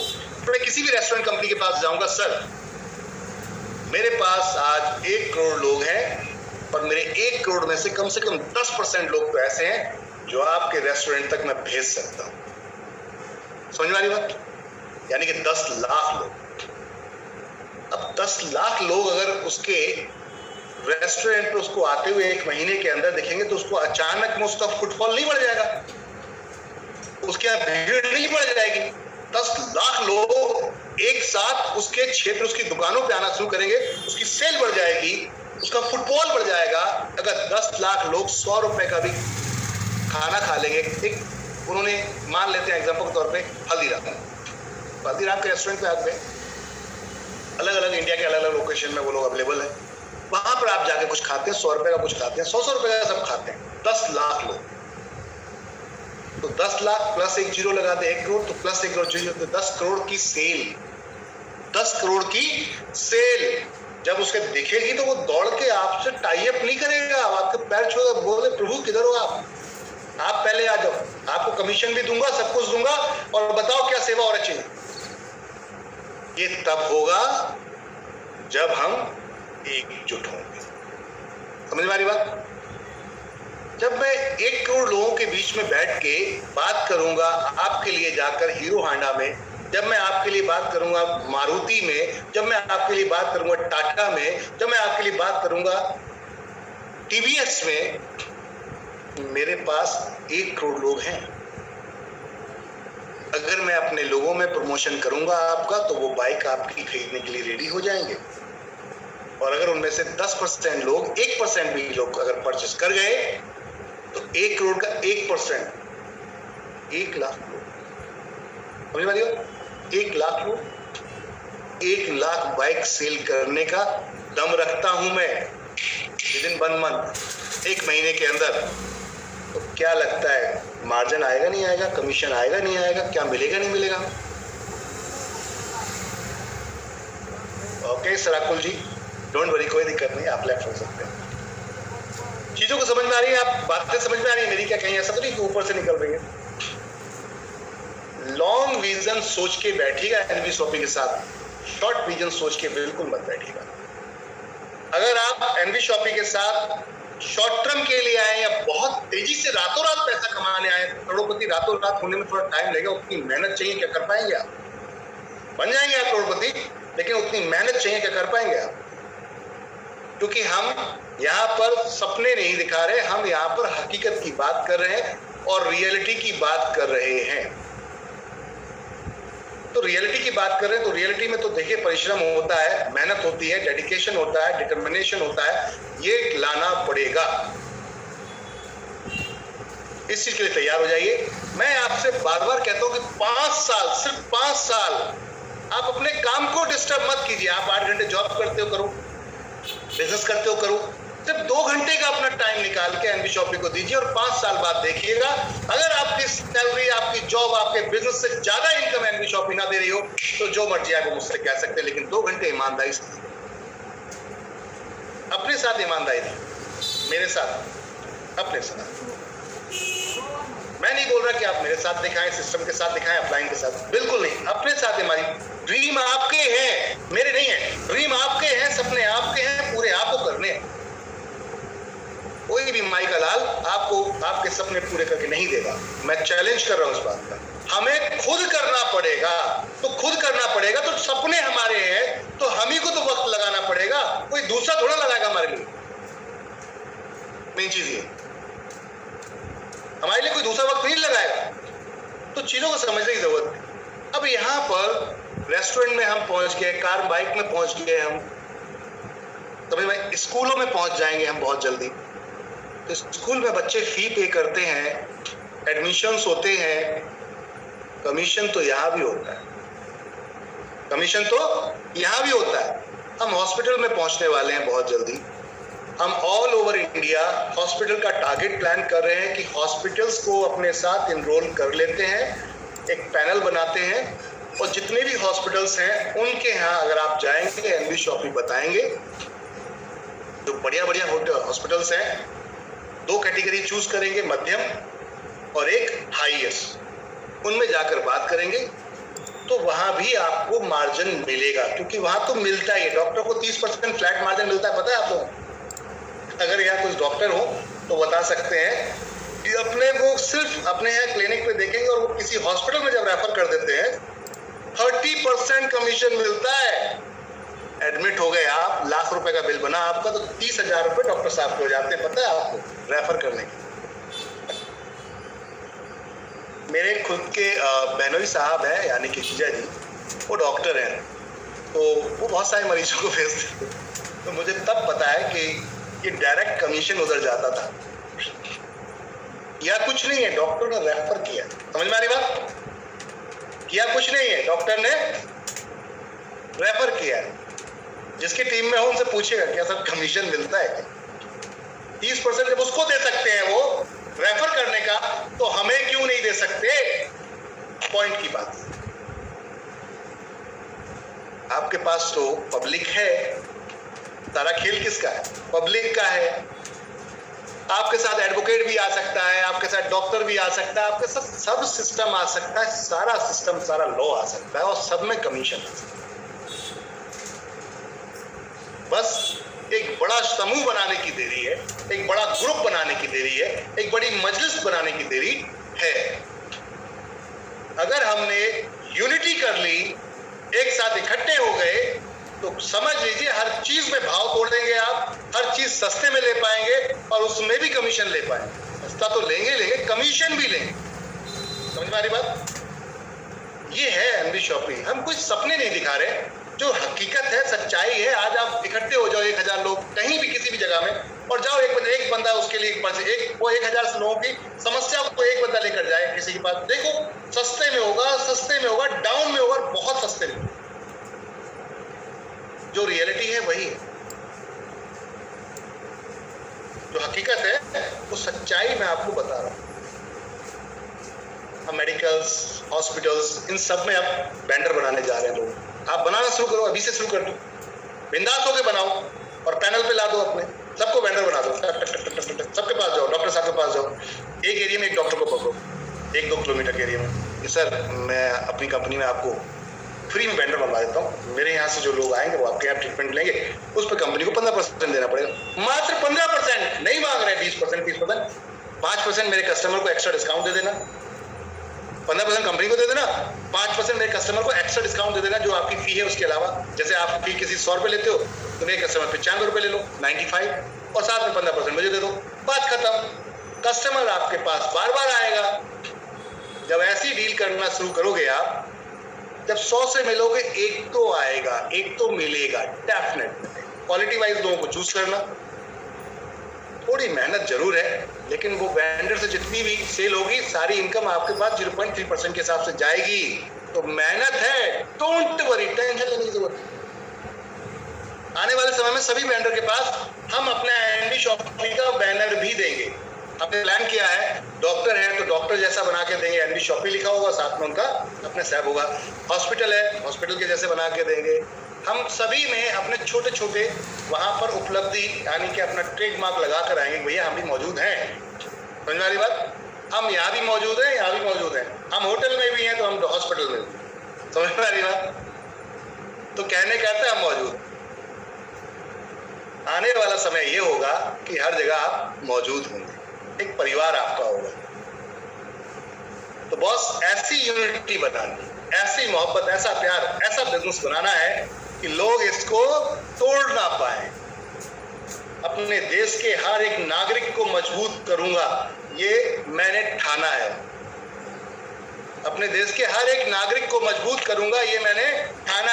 तो मैं किसी भी रेस्टोरेंट कंपनी के पास जाऊंगा, सर मेरे पास आज 1 करोड़ लोग हैं और मेरे 1 करोड़ में से कम 10% लोग तो ऐसे हैं जो आपके रेस्टोरेंट तक मैं भेज सकता हूं। समझ में आ रही बात? यानी कि 10 लाख लोग। अब 10 लाख लोग अगर उसके रेस्टोरेंट पे उसको आते हुए 1 महीने के अंदर देखेंगे तो उसको अचानक में उसका फुटफॉल नहीं बढ़ जाएगा, उसके यहाँ भीड़ नहीं बढ़ जाएगी। 10 लाख लोग एक साथ उसके क्षेत्र, उसकी दुकानों पे आना शुरू करेंगे, उसकी सेल बढ़ जाएगी, उसका फुटफॉल बढ़ जाएगा। अगर 10 लाख लोग 100 रुपए का भी खाना खा लेंगे, एक उन्होंने मान लेते हैं एग्जाम्पल के तौर पे हल्दीराम के रेस्टोरेंट पे आप गए, अलग अलग इंडिया के अलग अलग लोकेशन में वो लोग अवेलेबल है, वहां पर आप जाके कुछ खाते हैं, 100 रुपए का कुछ खाते हैं, 100 रुपए का सब खाते हैं। 10 लाख लोग, तो 10 लाख प्लस 1 जीरो लगा दे 1 करोड़, तो प्लस 1 करोड़ जीरो, तो 10 करोड़ की सेल। 10 करोड़ की सेल जब उसके दिखेगी तो वो दौड़ के आपसे टाई अप नहीं करेगा, आपके पैर छूएगा, बोले प्रभु किधर हो आप पहले आ जाओ, आपको कमीशन भी दूंगा, सब कुछ दूंगा, और बताओ क्या सेवा और चाहिए। ये तब होगा जब हम एकजुट होंगे। समझ में आ रही बात? जब मैं 1 करोड़ लोगों के बीच में बैठ के बात करूंगा आपके लिए जाकर हीरो हांडा में, जब मैं आपके लिए बात करूंगा मारुति में, जब मैं आपके लिए बात करूंगा टाटा में, जब मैं आपके लिए बात करूंगा टीवीएस में, मेरे पास 1 करोड़ लोग हैं। अगर मैं अपने लोगों में प्रमोशन करूंगा आपका, तो वो बाइक आपकी खरीदने के लिए रेडी हो जाएंगे। और अगर उनमें से 10% लोग, 1% भी लोग अगर परचेस कर गए, तो 1 करोड़ का 1% 1 लाख लोग। समझ में आ रही हो? 1 लाख लोग, 1 लाख बाइक सेल करने का दम रखता हूं मैं विद इन 1 मंथ, 1 महीने के अंदर। तो क्या लगता है, मार्जिन आएगा नहीं आएगा, कमीशन आएगा नहीं आएगा, क्या मिलेगा नहीं मिलेगा? ओके सराकुल जी, डोंट वरी, कोई दिक्कत नहीं, आप लेफ्ट हो सकते हैं। चीजों को समझ में आ रही है, आप बातें समझ में आ रही है मेरी? क्या कहीं ऐसा तो नहीं कि ऊपर से निकल रही है? लॉन्ग विजन सोच के बैठिएगा एनवी शॉपी के साथ, शॉर्ट विजन सोच के बिल्कुल मत बैठिएगा। अगर आप एनवी शॉपी के साथ शॉर्ट टर्म के लिए आए या बहुत तेजी से रातों रात पैसा कमाने आए, करोड़पति रातों रात होने में थोड़ा टाइम लगेगा, उतनी मेहनत चाहिए, क्या कर पाएंगे आप? बन जाएंगे आप करोड़पति, लेकिन उतनी मेहनत चाहिए, क्या कर पाएंगे आप? क्योंकि हम यहाँ पर सपने नहीं दिखा रहे, हम यहाँ पर हकीकत की बात कर रहे हैं और रियलिटी की बात कर रहे हैं। तो रियलिटी की बात कर रहे हैं, तो रियलिटी में तो देखिए परिश्रम होता है, मेहनत होती है, डेडिकेशन होता है, डिटर्मिनेशन होता है, ये लाना पड़ेगा। इस चीज के लिए तैयार हो जाइए। मैं आपसे बार बार कहता हूं कि 5 साल, सिर्फ 5 साल आप अपने काम को डिस्टर्ब मत कीजिए। आप 8 घंटे जॉब करते हो, करो, बिजनेस करते हो, करो, सिर्फ 2 घंटे का अपना टाइम निकाल के एनवी शॉपी को दीजिए और 5 साल बाद देखिएगा, अगर आपकी सैलरी, आपकी जॉब, आपके बिजनेस से ज्यादा इनकम एनवी शॉपी ना दे रही हो, तो जो मर्जी आप मुझसे कह सकते हैं, लेकिन 2 घंटे ईमानदारी से, अपने साथ ईमानदारी, मेरे साथ, अपने साथ। मैं नहीं बोल रहा कि आप मेरे साथ दिखाएं, सिस्टम के साथ दिखाएं, अपलाइन के साथ, बिल्कुल नहीं, अपने साथ। हमारी ड्रीम आपके हैं, मेरे नहीं है। ड्रीम आपके हैं, सपने आपके हैं, पूरे आपको करने हैं। कोई भी माई का लाल आपको आपके सपने पूरे करके नहीं देगा। मैं चैलेंज कर रहा हूं इस बात का। हमें खुद करना पड़ेगा, तो खुद करना पड़ेगा। तो सपने हमारे हैं, तो हम ही को तो वक्त लगाना पड़ेगा, कोई दूसरा थोड़ा लगाएगा हमारे लिए। मेन चीज ये, हमारे लिए कोई दूसरा वक्त नहीं लगाएगा। तो चीजों को समझने की जरूरत है। अब यहां पर रेस्टोरेंट में हम पहुंच गए, कार बाइक में पहुंच गए, हम समझ में, स्कूलों में पहुंच जाएंगे हम बहुत जल्दी। तो स्कूल में बच्चे फी पे करते हैं, एडमिशन्स होते हैं, कमीशन तो यहां भी होता है, कमीशन तो यहां भी होता है। हम हॉस्पिटल में पहुंचने वाले हैं बहुत जल्दी। हम ऑल ओवर इंडिया हॉस्पिटल का टारगेट प्लान कर रहे हैं कि हॉस्पिटल्स को अपने साथ इनरोल कर लेते हैं, एक पैनल बनाते हैं, और जितने भी हॉस्पिटल्स हैं उनके यहाँ अगर आप जाएंगे, एनवी शॉपी बताएंगे, जो बढ़िया बढ़िया हॉस्पिटल्स हैं, 2 कैटेगरी चूज करेंगे, मध्यम और एक हाईएस्ट, उनमें जाकर बात करेंगे, तो वहां भी आपको मार्जिन मिलेगा। क्योंकि वहां तो मिलता ही है, डॉक्टर को 30% फ्लैट मार्जिन मिलता है, पता है आप लोगों? अगर यहाँ कुछ डॉक्टर हो तो बता सकते हैं कि अपने को सिर्फ अपने यहाँ क्लिनिक पे देखेंगे और वो किसी हॉस्पिटल में जब रेफर कर देते हैं, 30% कमीशन मिलता है। एडमिट हो गए आप, लाख रुपए का बिल बना आपका, तो 30,000 रुपए डॉक्टर साहब के हो जाते हैं, पता है आपको, रेफर करने के। मेरे खुद के बहनोई साहब हैं, यानी कि जीजा जी, वो डॉक्टर हैं, तो वो बहुत सारे मरीजों को भेजते थे। तो मुझे तब पता है कि ये डायरेक्ट कमीशन उधर जाता था, या कुछ नहीं है, डॉक्टर ने रेफर किया। समझ में आ रही बात? किया कुछ नहीं है, डॉक्टर ने रेफर किया। जिसकी टीम में हो उनसे पूछेगा क्या सर कमीशन मिलता है क्या? 30% जब उसको दे सकते हैं वो रेफर करने का, तो हमें क्यों नहीं दे सकते? पॉइंट की बात। आपके पास तो पब्लिक है, सारा खेल किसका है? पब्लिक का है। आपके साथ एडवोकेट भी आ सकता है, आपके साथ डॉक्टर भी आ सकता है, आपके साथ सब सिस्टम आ सकता है, सारा सिस्टम, सारा लॉ आ सकता है, और सब में कमीशन आ सकता है। बस एक बड़ा समूह बनाने की देरी है, एक बड़ा ग्रुप बनाने की देरी है, एक बड़ी मजलिस बनाने की देरी है। अगर हमने यूनिटी कर ली, एक साथ इकट्ठे हो गए, तो समझ लीजिए हर चीज में भाव तोड़ देंगे आप, हर चीज सस्ते में ले पाएंगे और उसमें भी कमीशन ले पाएंगे। सस्ता तो लेंगे, कमीशन भी लेंगे। समझ में आ रही बात? ये है एनबी शॉपिंग। हम कुछ सपने नहीं दिखा रहे, जो हकीकत है, सच्चाई है। आज आप इकट्ठे हो जाओ 1000 लोग कहीं भी किसी भी जगह में, और जाओ एक बंदा उसके लिए वो 1000 लोगों की समस्या को एक बंदा लेकर जाए किसी के पास, देखो सस्ते में होगा, डाउन में होगा, बहुत सस्ते में। जो रियलिटी है वही है, जो हकीकत है वो सच्चाई मैं आपको बता रहा हूं। हम मेडिकल्स, हॉस्पिटल्स, इन सब में आप वेंडर बनाने जा रहे हैं लोग। आप बनाना शुरू करो, अभी से शुरू कर दो, बिंदास होके बनाओ और पैनल पे ला दो, अपने सबको वेंडर बना दो। सबके पास जाओ, डॉक्टर साहब के पास जाओ, एक एरिया में एक डॉक्टर को पकड़ो, 1-2 किलोमीटर के एरिया में। सर मैं अपनी कंपनी में आपको फ्री में वेंडर बनवा देता हूँ, मेरे यहाँ से जो लोग आएंगे वो आपके यहाँ ट्रीटमेंट लेंगे, उस पर कंपनी को 15% देना पड़ेगा। मात्र 15%, नहीं मांग रहे 20%, 30%, 5% मेरे कस्टमर को एक्स्ट्रा डिस्काउंट दे देना, 15% कंपनी को दे देना, 5% मेरे कस्टमर को एक्स्ट्रा डिस्काउंट दे देना जो आपकी फी है उसके अलावा। जैसे आप फी किसी 100 रुपए लेते हो तो मेरे कस्टमर 95 रुपए ले लो, 95, और साथ में 15% मुझे दे दो, बात खत्म। कस्टमर आपके पास बार बार आएगा। जब ऐसी डील करना शुरू करोगे आप, जब 100 से मिलोगे, एक तो आएगा, एक तो मिलेगा डेफिनेट। क्वालिटी वाइज लोगों को चूज करना, थोड़ी मेहनत जरूर है, लेकिन वो वेंडर से जितनी भी सेल होगी सारी इनकम आपके पास 0.3% के हिसाब से जाएगी। तो मेहनत है, डोंट वरी, टेंशन लेने की जरूरत नहीं। आने वाले समय में सभी वेंडर के पास हम अपना एनबी शॉपिंग का बैनर भी देंगे। हमने प्लान किया है, डॉक्टर है तो डॉक्टर जैसा बना के देंगे, एनबी शॉपिंग लिखा होगा, साथ में उनका अपना सैब होगा। हॉस्पिटल है, हॉस्पिटल के जैसे बना के देंगे। हम सभी में अपने छोटे छोटे वहां पर उपलब्धि यानी कि अपना ट्रेडमार्क लगा कर आएंगे, भैया हम भी मौजूद हैं। समझ वाली बात? हम यहाँ भी मौजूद हैं, यहाँ भी मौजूद हैं, हम होटल में भी हैं तो हम हॉस्पिटल में भी। समझ वाली बात? तो कहने कहते हम मौजूद। आने वाला समय ये होगा कि हर जगह आप मौजूद होंगे, एक परिवार आपका होगा। तो बॉस ऐसी यूनिटी बनानी, ऐसी मोहब्बत, ऐसा प्यार, ऐसा बिजनेस बनाना है कि लोग इसको तोड़ ना पाए। अपने देश के हर एक नागरिक को मजबूत करूंगा, ये मैंने ठाना है। अपने देश के हर एक नागरिक को मजबूत करूंगा, ये मैंने ठाना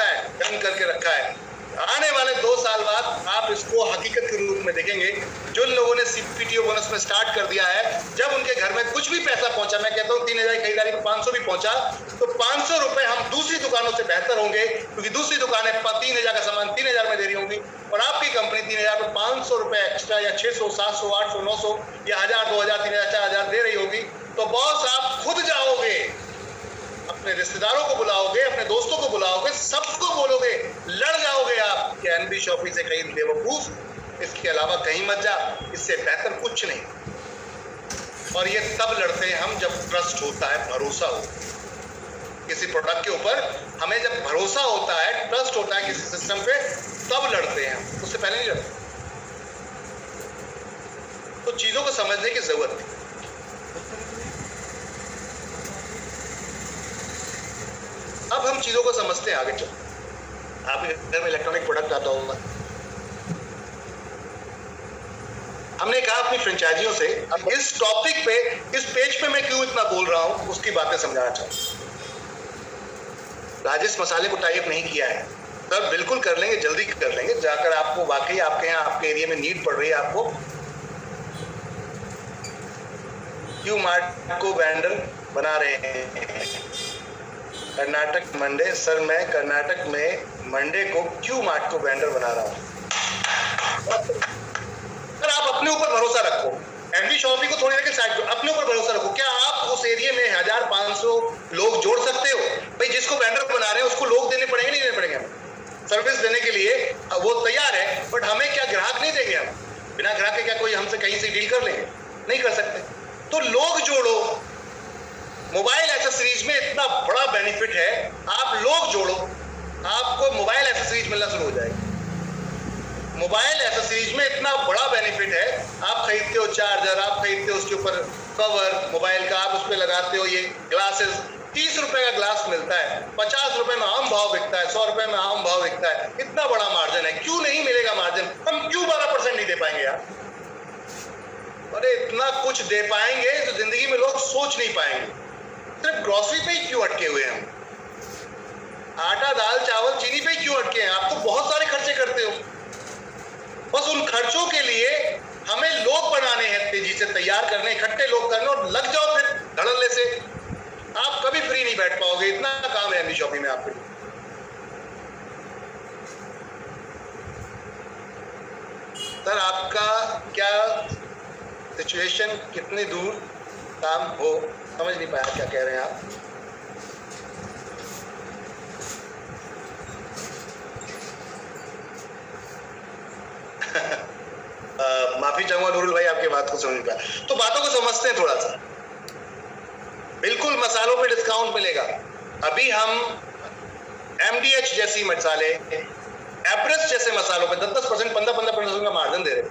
है, डन करके रखा है। आने वाले 2 साल बाद आप इसको हकीकत के रूप में देखेंगे। जो लोगों ने सीपीटीओ बोनस में स्टार्ट कर दिया है, जब उनके घर में कुछ भी पैसा पहुंचा, मैं कहता हूं 3000 की खरीदारी में 500 भी पहुंचा, तो 500 रुपए हम दूसरी दुकानों से बेहतर होंगे, क्योंकि दूसरी दुकानें 3000 का सामान 3000 में दे रही होंगी, और आपकी कंपनी 3000 में 500 रुपए एक्स्ट्रा या 600, 700, 800, 900 या 1000, 2000, 3000, 4000 दे रही होगी। तो बॉस आप खुद जाओगे, अपने रिश्तेदारों को बुलाओगे, अपने दोस्तों को बुलाओगे, सबको बोलोगे, लड़ जाओगे आप कि एनबी शॉपिंग से कहीं बेवकूफ, इसके अलावा कहीं मत जा, इससे बेहतर कुछ नहीं। और ये तब लड़ते हैं हम जब ट्रस्ट होता है, भरोसा हो किसी प्रोडक्ट के ऊपर। हमें जब भरोसा होता है, ट्रस्ट होता है किसी सिस्टम पे, तब लड़ते हैं हम, उससे पहले नहीं लड़ते। तो चीजों को समझने की जरूरत है। अब हम चीजों को समझते हैं, आगे चल। आपके घर में इलेक्ट्रॉनिक प्रोडक्ट आता होगा, हमने कहा अपनी फ्रेंचाइजियों से। अब इस टॉपिक पे, इस पेज पे मैं क्यों इतना बोल रहा हूं, उसकी बातें समझाना चाहूँ। राजेश मसाले को टाइप नहीं किया है सर, बिल्कुल कर लेंगे, जल्दी कर लेंगे। जाकर आपको वाकई आपके यहाँ, आपके एरिया में नीड पड़ रही है, आपको क्यू मार्ट को वेंडर बना रहे हैं। कर्नाटक मंडे, सर मैं कर्नाटक में मंडे को क्यू मार्ट को वेंडर बना रहा हूँ। सर आप अपने ऊपर भरोसा रखो, एनबी शॉपिंग को थोड़ी देर साइड, अपने ऊपर भरोसा रखो। क्या आप उस एरिया में 1500 लोग जोड़ सकते हो? भाई जिसको वेंडर बना रहे हैं उसको लोग देने पड़ेंगे, नहीं देने पड़ेंगे? सर्विस देने के लिए वो तैयार है, बट हमें क्या ग्राहक नहीं देंगे? हम बिना ग्राहक के क्या कोई हमसे कहीं से डील कर लेंगे? नहीं कर सकते। तो लोग जोड़ो, मोबाइल एसेसरीज में इतना बड़ा बेनिफिट है, आप लोग जोड़ो, आपको मोबाइल एसेसरीज मिलना शुरू हो जाएगी। मोबाइल एसेसरीज में इतना बड़ा बेनिफिट है, आप खरीदते हो चार्जर, आप खरीदते हो उसके ऊपर कवर मोबाइल का, आप उस पर लगाते हो ये ग्लासेस, 30 रुपए का ग्लास मिलता है, 50 रुपए में आम भाव बिकता है, 100 रुपए में आम भाव बिकता है। इतना बड़ा मार्जिन है, क्यों नहीं मिलेगा मार्जिन? हम क्यों 12% नहीं दे पाएंगे यार? अरे इतना कुछ दे पाएंगे तो जिंदगी में लोग सोच नहीं पाएंगे। सिर्फ ग्रोसरी पे ही क्यों अटके हुए हैं हम? आटा दाल चावल चीनी पे ही क्यों अटके हैं? आप तो बहुत सारे खर्चे करते हो। बस उन खर्चों के लिए हमें लोग बनाने हैं, तेजी से तैयार करने, इकट्ठे लोग करने, और लग जाओ फिर धड़ल्ले से। आप कभी फ्री नहीं बैठ पाओगे, इतना काम है एमबी शॉपिंग में आपके लिए। सर आपका क्या सिचुएशन, कितनी दूर काम हो, समझ नहीं पाया क्या कह रहे हैं आप? माफी चाहूंगा नूरुल भाई, आपकी बात को समझ नहीं पाया। तो बातों को समझते हैं थोड़ा सा। बिल्कुल मसालों पे डिस्काउंट मिलेगा। अभी हम एमडीएच जैसी मसाले, एवरेस्ट जैसे मसालों पे 10-10%, 15-15% का मार्जिन दे रहे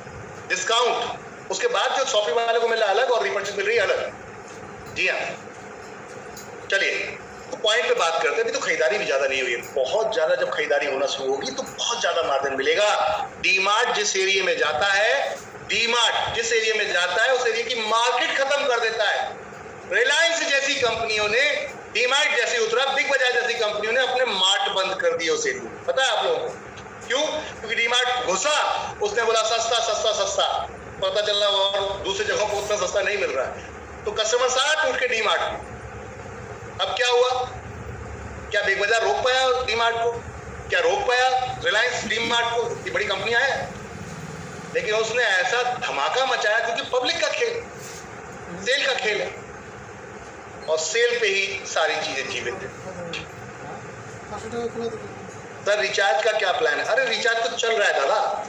डिस्काउंट। उसके बाद जो शॉपिंग वाले को मिल रहा है अलग, और रिपर्चेज मिल रही है अलग। जी हाँ, चलिए तो पॉइंट पे बात करते हैं। अभी तो खरीदारी भी ज्यादा नहीं हुई है, बहुत ज्यादा जब खरीदारी होना शुरू होगी तो बहुत ज्यादा मार्जिन मिलेगा। डीमार्ट जिस एरिया में जाता है, डीमार्ट जिस एरिया में जाता है, उस एरिया की मार्केट खत्म कर देता है। रिलायंस जैसी कंपनियों ने, डीमार्ट जैसी उतरा, बिग बाजार जैसी कंपनियों ने अपने मार्ट बंद कर दिए उस एरिया में। पता है आप लोगों को क्यों? क्योंकि डीमार्ट घुसा, उसने बोला सस्ता सस्ता सस्ता, पता चला और दूसरी जगहों पर उतना सस्ता नहीं मिल रहा है, तो कस्टमर सारा टूट के डीमार्ट में। अब क्या हुआ? क्या बिग बाजार रोक पाया डीमार्ट को? क्या रोक पाया रिलायंस डीमार्ट को? ये बड़ी कंपनियां हैं, लेकिन उसने ऐसा धमाका मचाया क्योंकि पब्लिक का खेल, सेल का खेल है, और सेल पे ही सारी चीजें जीवित है। सर रिचार्ज का क्या प्लान है? अरे रिचार्ज तो चल रहा है दादा,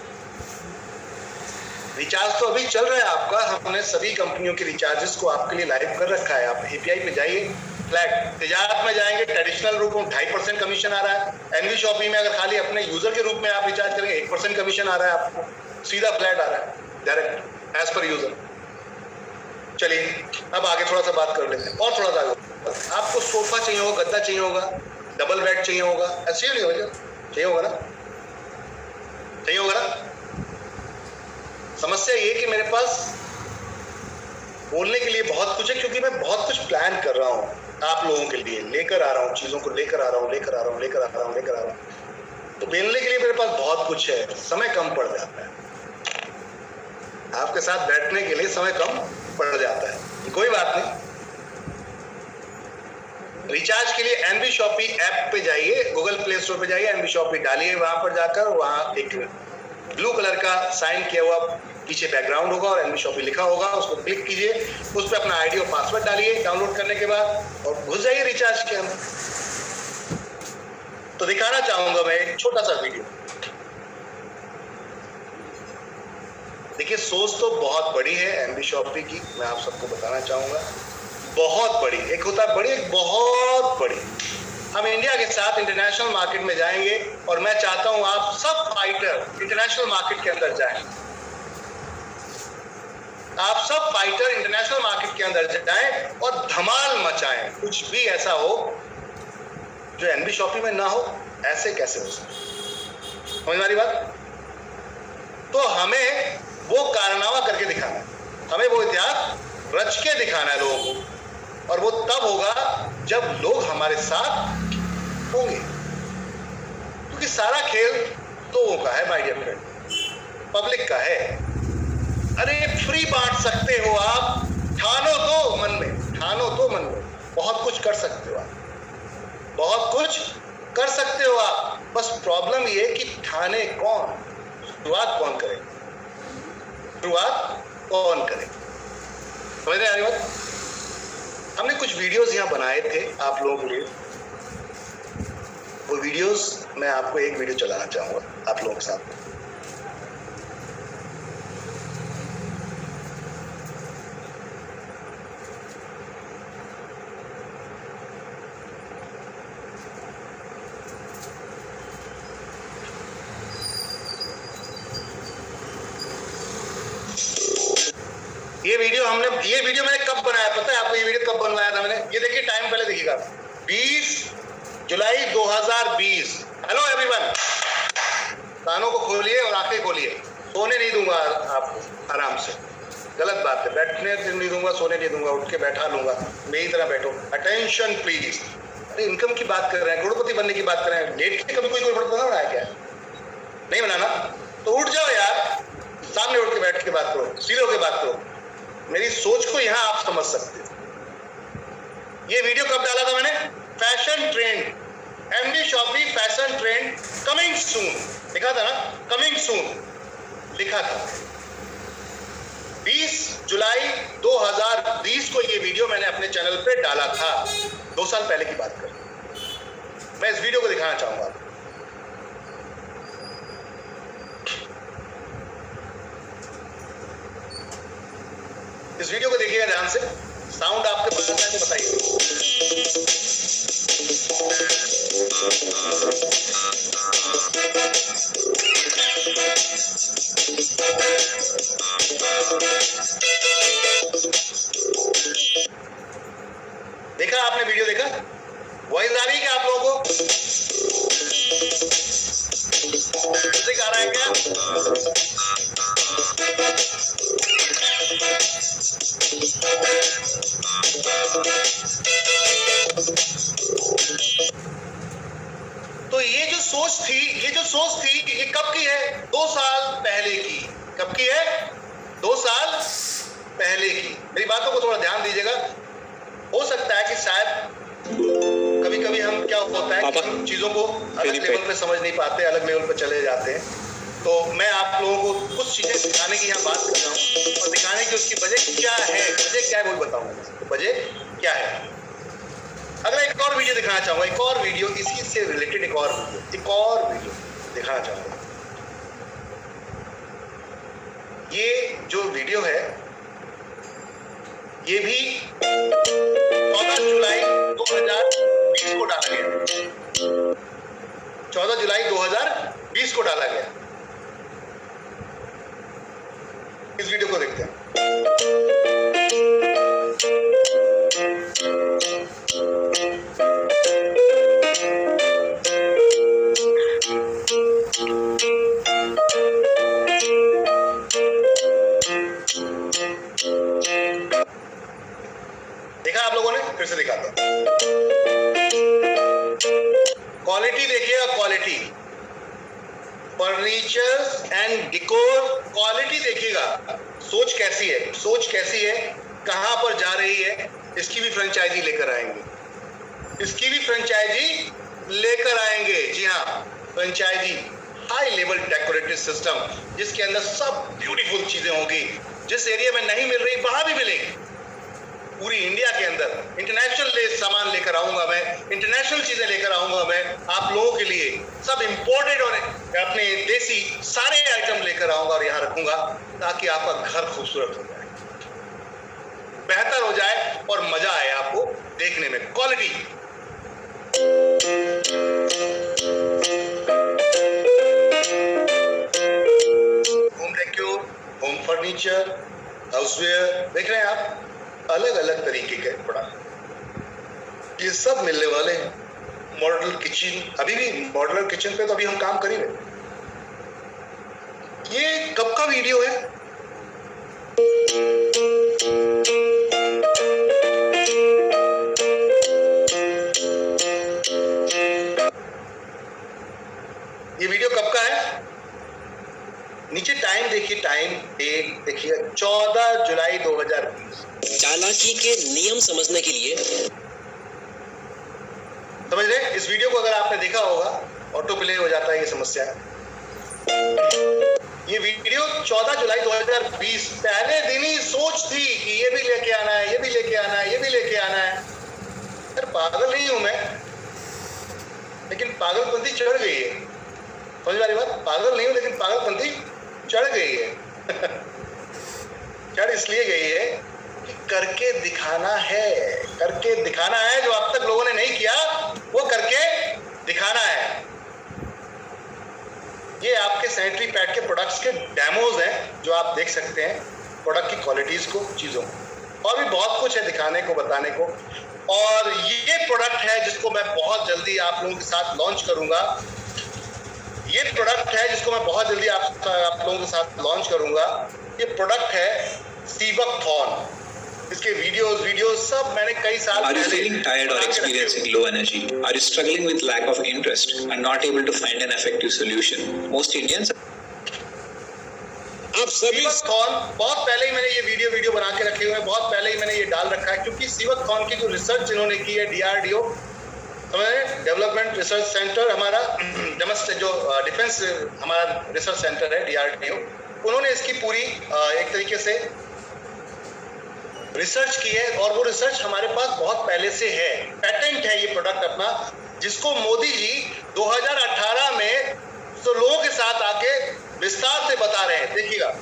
रिचार्ज तो अभी चल रहा है आपका। हमने सभी कंपनियों के रिचार्जेस को आपके लिए लाइव कर रखा है। आप एपीआई पे जाइए, फ्लैट तिजारत में जाएंगे, ट्रेडिशनल रूप में 2.5% कमीशन आ रहा है। एनवी शॉपिंग में अगर खाली अपने यूजर के रूप में आप रिचार्ज करेंगे 1% कमीशन आ रहा है आपको, सीधा फ्लैट आ रहा है डायरेक्ट एज पर यूजर। चलिए अब आगे थोड़ा सा बात कर लेते हैं, और थोड़ा सा आगे। आपको सोफा चाहिए होगा, गद्दा चाहिए होगा, डबल बेड चाहिए होगा, ऐसे नहीं होगा, चाहिए होगा ना, चाहिए होगा ना। समस्या ये कि मेरे पास बोलने के लिए बहुत कुछ है, क्योंकि मैं बहुत कुछ प्लान कर रहा हूँ आप लोगों के लिए, लेकर आ रहा हूँ चीजों को, लेकर आ रहा हूँ। तो बोलने के लिए मेरे पास बहुत कुछ है, समय कम पड़ जाता है। आपके साथ बैठने के लिए समय कम पड़ जाता है, कोई बात नहीं। रिचार्ज के लिए एनबी शॉपी ऐप पे जाइए, गूगल प्ले स्टोर पे जाइए, एनबी शॉपी डालिए, वहां पर जाकर वहां एक ब्लू कलर का साइन किया हुआ पीछे बैकग्राउंड होगा और एनबी शॉपी लिखा होगा, उसको क्लिक कीजिए, उस पर अपना आईडी और पासवर्ड डालिए डाउनलोड करने के बाद, और घुस जाइए रिचार्ज के अंदर। तो दिखाना चाहूंगा मैं एक छोटा सा वीडियो। देखिए सोच तो बहुत बड़ी है एनबी शॉपी की, मैं आप सबको बताना चाहूंगा, बहुत बड़ी। एक होता है बड़ी, एक बहुत बड़ी। हम इंडिया के साथ इंटरनेशनल मार्केट में जाएंगे, और मैं चाहता हूं आप सब फाइटर इंटरनेशनल मार्केट के अंदर जाएं। आप सब फाइटर इंटरनेशनल मार्केट के अंदर जाएं और धमाल मचाएं। कुछ भी ऐसा हो जो एनबी शॉपी में ना हो, ऐसे कैसे हो सकता? समझ वाली बात? तो हमें वो कारनामा करके दिखाना है, हमें वो इतिहास रच के दिखाना है लोगों को, और वो तब होगा जब लोग हमारे साथ होंगे, क्योंकि सारा खेल लोगों का है माय डियर फ्रेंड, पब्लिक का है। अरे फ्री बांट सकते हो आप, ठानो तो मन में, ठानो तो मन में, बहुत कुछ कर सकते हो आप, बहुत कुछ कर सकते हो आप। बस प्रॉब्लम ये कि ठाने कौन, शुरुआत कौन करे, शुरुआत कौन करे। समझ रहे हैं बात? हमने कुछ वीडियोस यहाँ बनाए थे आप लोगों के लिए, वो वीडियोस मैं आपको एक वीडियो चलाना चाहूंगा आप लोगों के साथ। ये वीडियो मैंने कब बनाया पता है आपको? ये वीडियो कब बनवाया था मैंने? ये देखिए टाइम पहले देखिएगा, 20 जुलाई 2020। हेलो एवरीवन, कानों को खोलिए और आंखें खोलिए। सोने नहीं दूंगा आपको आराम से, गलत बात है। बैठने नहीं दूंगा, सोने नहीं दूंगा, उठ के बैठा लूंगा, मेरी तरह बैठो। Attention please. अरे इनकम की बात कर रहे हैं, करोड़पति बनने की बात कर रहे हैं। लेट के कभी कोई करोड़पति बना है क्या? नहीं बनाना तो उठ जाओ यार, सामने उठ के बैठ के बात करो, सीधे होके बात करो। मेरी सोच को यहां आप समझ सकते हो। ये वीडियो कब डाला था मैंने? Fashion trend, MD Shoppy fashion trend coming soon लिखा था ना, कमिंग सून लिखा था। 20 जुलाई 2020 को ये वीडियो मैंने अपने चैनल पे डाला था, 2 साल पहले की बात कर। मैं इस वीडियो को दिखाना चाहूंगा। इस वीडियो को देखिएगा ध्यान से, साउंड आपके पसंद है तो बताइए। देखा आपने वीडियो देखा? वॉइस आ रही है क्या आप लोगों को? म्यूजिक आ रहा है क्या? तो ये जो सोच थी ये कब की है? 2 साल पहले की। कब की है? 2 साल पहले की। मेरी बातों को थोड़ा ध्यान दीजिएगा। हो सकता है कि शायद कभी कभी हम क्या होता है कि हम चीजों को अलग लेवल पे समझ नहीं पाते, अलग लेवल पे चले जाते हैं। तो मैं आप लोगों को कुछ चीजें सिखाने की यहाँ बात कर रहा हूँ और दिखाने की उसकी वजह क्या है, वो बताऊंगा वजह क्या है। अगला एक और वीडियो दिखाना चाहूंगा, एक और वीडियो इसी से रिलेटेड, एक और वीडियो दिखाना चाहूंगा। ये जो वीडियो है ये भी 14 जुलाई 2020 को डाला गया। 14 जुलाई 2020 को डाला गया। इस वीडियो को देखते हैं। देखा आप लोगों ने? फिर से दिखाता हूं। क्वालिटी देखिएगा, क्वालिटी, फर्नीचर एंड डिकोर क्वालिटी देखिएगा। सोच कैसी है, कहां पर जा रही है। इसकी भी फ्रेंचाइजी लेकर आएंगे। जी हाँ, franchisee, high level decorative system जिसके अंदर सब ब्यूटीफुल चीजें होंगी। जिस एरिया में नहीं मिल रही वहां भी मिलेगी। पूरी इंडिया के अंदर इंटरनेशनल सामान लेकर आऊंगा मैं, इंटरनेशनल चीजें लेकर आऊंगा मैं आप लोगों के लिए। सब इंपोर्टेड और अपने देसी सारे आइटम लेकर आऊंगा और यहाँ रखूंगा ताकि आपका घर खूबसूरत हो जाए, बेहतर हो जाए और मजा आए आपको देखने में। Quality, home decor, home furniture, houseware, देख रहे हैं आप, अलग अलग तरीके के प्रोडक्ट ये सब मिलने वाले हैं। मॉड्यूलर किचन, अभी भी मॉड्यूलर किचन पे तो अभी हम काम कर ही रहे। ये कब का वीडियो है? ये वीडियो कब का है? नीचे टाइम देखिए, टाइम डेट देखिए, 14 जुलाई 2020। चालाकी के नियम समझने के लिए समझ रहे? इस वीडियो को अगर आपने देखा होगा, ऑटो प्ले हो जाता है, ये समस्या है। ये वीडियो 14 जुलाई 2020, पहले दिन ही सोच थी कि ये भी लेके आना है, ये भी लेके आना है, ये भी लेके आना है। यार पागल नहीं हूं मैं, लेकिन पागलपंथी चढ़ गई है। समझ वाली बात, पागल नहीं हूं लेकिन पागलपंथी चढ़ गई है। चढ़ इसलिए गई है कि करके दिखाना है, करके दिखाना है। जो अब तक लोगों ने नहीं किया वो करके दिखाना है। ये आपके सैनिटरी पैड के प्रोडक्ट्स के डेमोज हैं जो आप देख सकते हैं, प्रोडक्ट की क्वालिटीज को, चीजों को, और भी बहुत कुछ है दिखाने को, बताने को। और ये प्रोडक्ट है जिसको मैं बहुत जल्दी आप लोगों के साथ लॉन्च करूंगा। ये प्रोडक्ट है जिसको मैं बहुत जल्दी आप लोगों के साथ लॉन्च करूंगा। ये प्रोडक्ट है सीबकथॉर्न। इसके वीडियोस सब मैंने कई साल Are you feeling tired or experiencing low energy? Are you struggling with lack of interest and not able to find an effective solution? Most Indians आप सभी सीबकथॉर्न, बहुत पहले ही मैंने ये वीडियो बना के रखे हुए हैं, बहुत पहले ही मैंने ये डाल रखा है, क्योंकि सीबकथॉर्न की जो रिसर्च इन्होंने की है, DRDO डेवलपमेंट रिसर्च सेंटर, हमारा जो डिफेंस हमारा रिसर्च सेंटर है DRDO, उन्होंने इसकी पूरी एक तरीके से रिसर्च की है। और वो रिसर्च हमारे पास बहुत पहले से है, पेटेंट है ये प्रोडक्ट अपना, जिसको मोदी जी 2018 में तो लोगों के साथ आके विस्तार से बता रहे हैं। देखिएगा,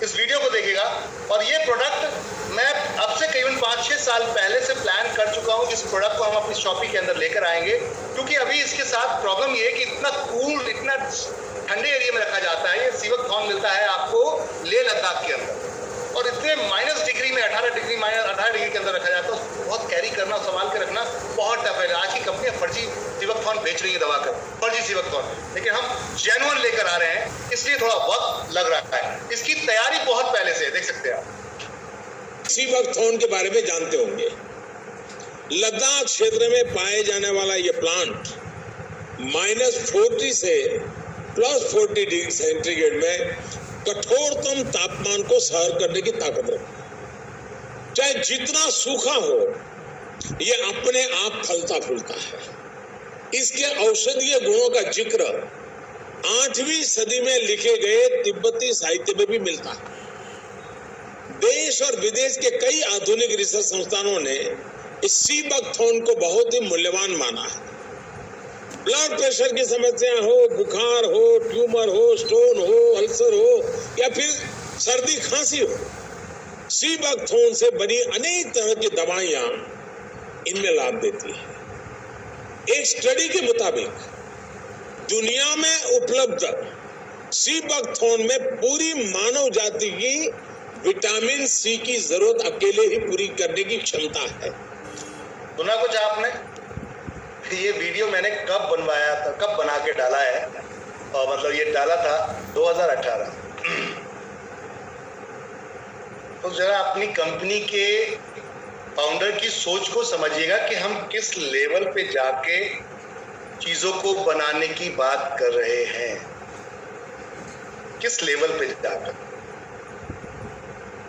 इस वीडियो को देखिएगा। और ये प्रोडक्ट मैं अब से करीबन 5-6 साल पहले से प्लान कर चुका हूँ। इस प्रोडक्ट को हम अपनी शॉपी के अंदर लेकर आएंगे, क्योंकि अभी इसके साथ प्रॉब्लम ये है कि इतना कूल, इतना ठंडे एरिया में रखा जाता है। ये सीबकथॉर्न मिलता है आपको लेह लद्दाख के अंदर, और इतने माइनस डिग्री में, 18 डिग्री के अंदर रखा जाता है। उसको बहुत कैरी करना, संभाल के रखना बहुत टफ है। आज की कंपनियां फर्जी सीबकथॉर्न बेच रही है दबा कर, फर्जी सीबकथॉर्न, लेकिन हम जेन्युइन लेकर आ रहे हैं, इसलिए थोड़ा वक्त लग रहा है। इसकी तैयारी बहुत पहले से है, देख सकते हैं आप। सीबकथॉर्न के बारे में जानते होंगे। लद्दाख क्षेत्र में पाए जाने वाला यह प्लांट -40 से +40 डिग्री सेंटीग्रेड में कठोरतम तापमान को सहन करने की ताकत रखता है। चाहे जितना सूखा हो, यह अपने आप फलता फूलता है। इसके औषधीय गुणों का जिक्र 8वीं सदी में लिखे गए तिब्बती साहित्य में भी मिलता है। देश और विदेश के कई आधुनिक रिसर्च संस्थानों ने इस सीबकथॉर्न को बहुत ही मूल्यवान माना है। ब्लड प्रेशर की समस्या हो, बुखार हो, ट्यूमर हो, स्टोन हो, अल्सर हो या फिर सर्दी खांसी हो, सीबकथॉर्न से बनी अनेक तरह की दवाइयां इनमें लाभ देती है। एक स्टडी के मुताबिक दुनिया में उपलब्ध सीबकथॉर्न में पूरी मानव जाति की विटामिन सी की जरूरत अकेले ही पूरी करने की क्षमता है। सुना कुछ आपने? ये वीडियो मैंने कब बनवाया था, कब बना के डाला है, और मतलब ये डाला था 2018। तो जरा अपनी कंपनी के फाउंडर की सोच को समझिएगा कि हम किस लेवल पे जाके चीजों को बनाने की बात कर रहे हैं, किस लेवल पे जाकर।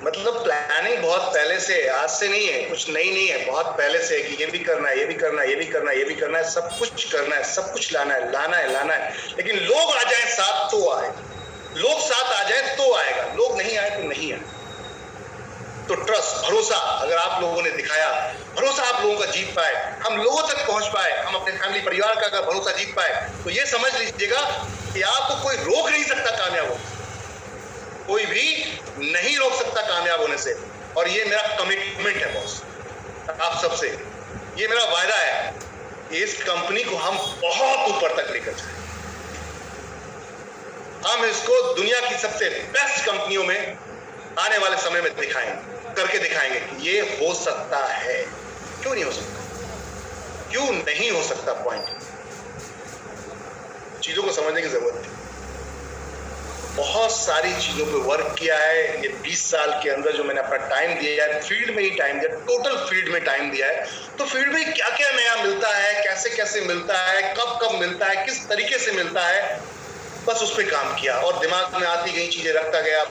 मतलब प्लानिंग बहुत पहले से, आज से नहीं है, कुछ नई नहीं है, बहुत पहले से है कि ये भी करना है, ये भी करना है, ये भी करना है, ये भी करना है, सब कुछ करना है, सब कुछ लाना है, लाना है। लेकिन लोग आ जाए साथ तो आएगा, लोग साथ आ जाए तो आएगा, लोग नहीं आए तो नहीं आए। तो ट्रस्ट, भरोसा अगर आप लोगों ने दिखाया, भरोसा आप लोगों का जीत पाए, हम लोगों तक पहुंच पाए, हम अपने फैमिली परिवार का अगर भरोसा जीत पाए, तो ये समझ लीजिएगा कि आपको कोई रोक नहीं सकता कामयाब हो, कोई भी नहीं रोक सकता कामयाब होने से। और ये मेरा कमिटमेंट है बॉस, आप सबसे ये मेरा वायदा है कि इस कंपनी को हम बहुत ऊपर तक लेकर जाएं। हम इसको दुनिया की सबसे बेस्ट कंपनियों में आने वाले समय में करके दिखाएंगे कि ये हो सकता है। क्यों नहीं हो सकता, क्यों नहीं हो सकता, पॉइंट। चीजों को समझने की जरूरत है। बहुत सारी चीजों पे वर्क किया है ये 20 साल के अंदर, जो मैंने अपना टाइम दिया है, फील्ड में ही टाइम दिया, टोटल फील्ड में टाइम दिया है। तो फील्ड में क्या क्या नया मिलता है, कैसे कैसे मिलता है, कब कब मिलता है, किस तरीके से मिलता है, बस उस पर काम किया। और दिमाग में आती गई चीजें रखता गया,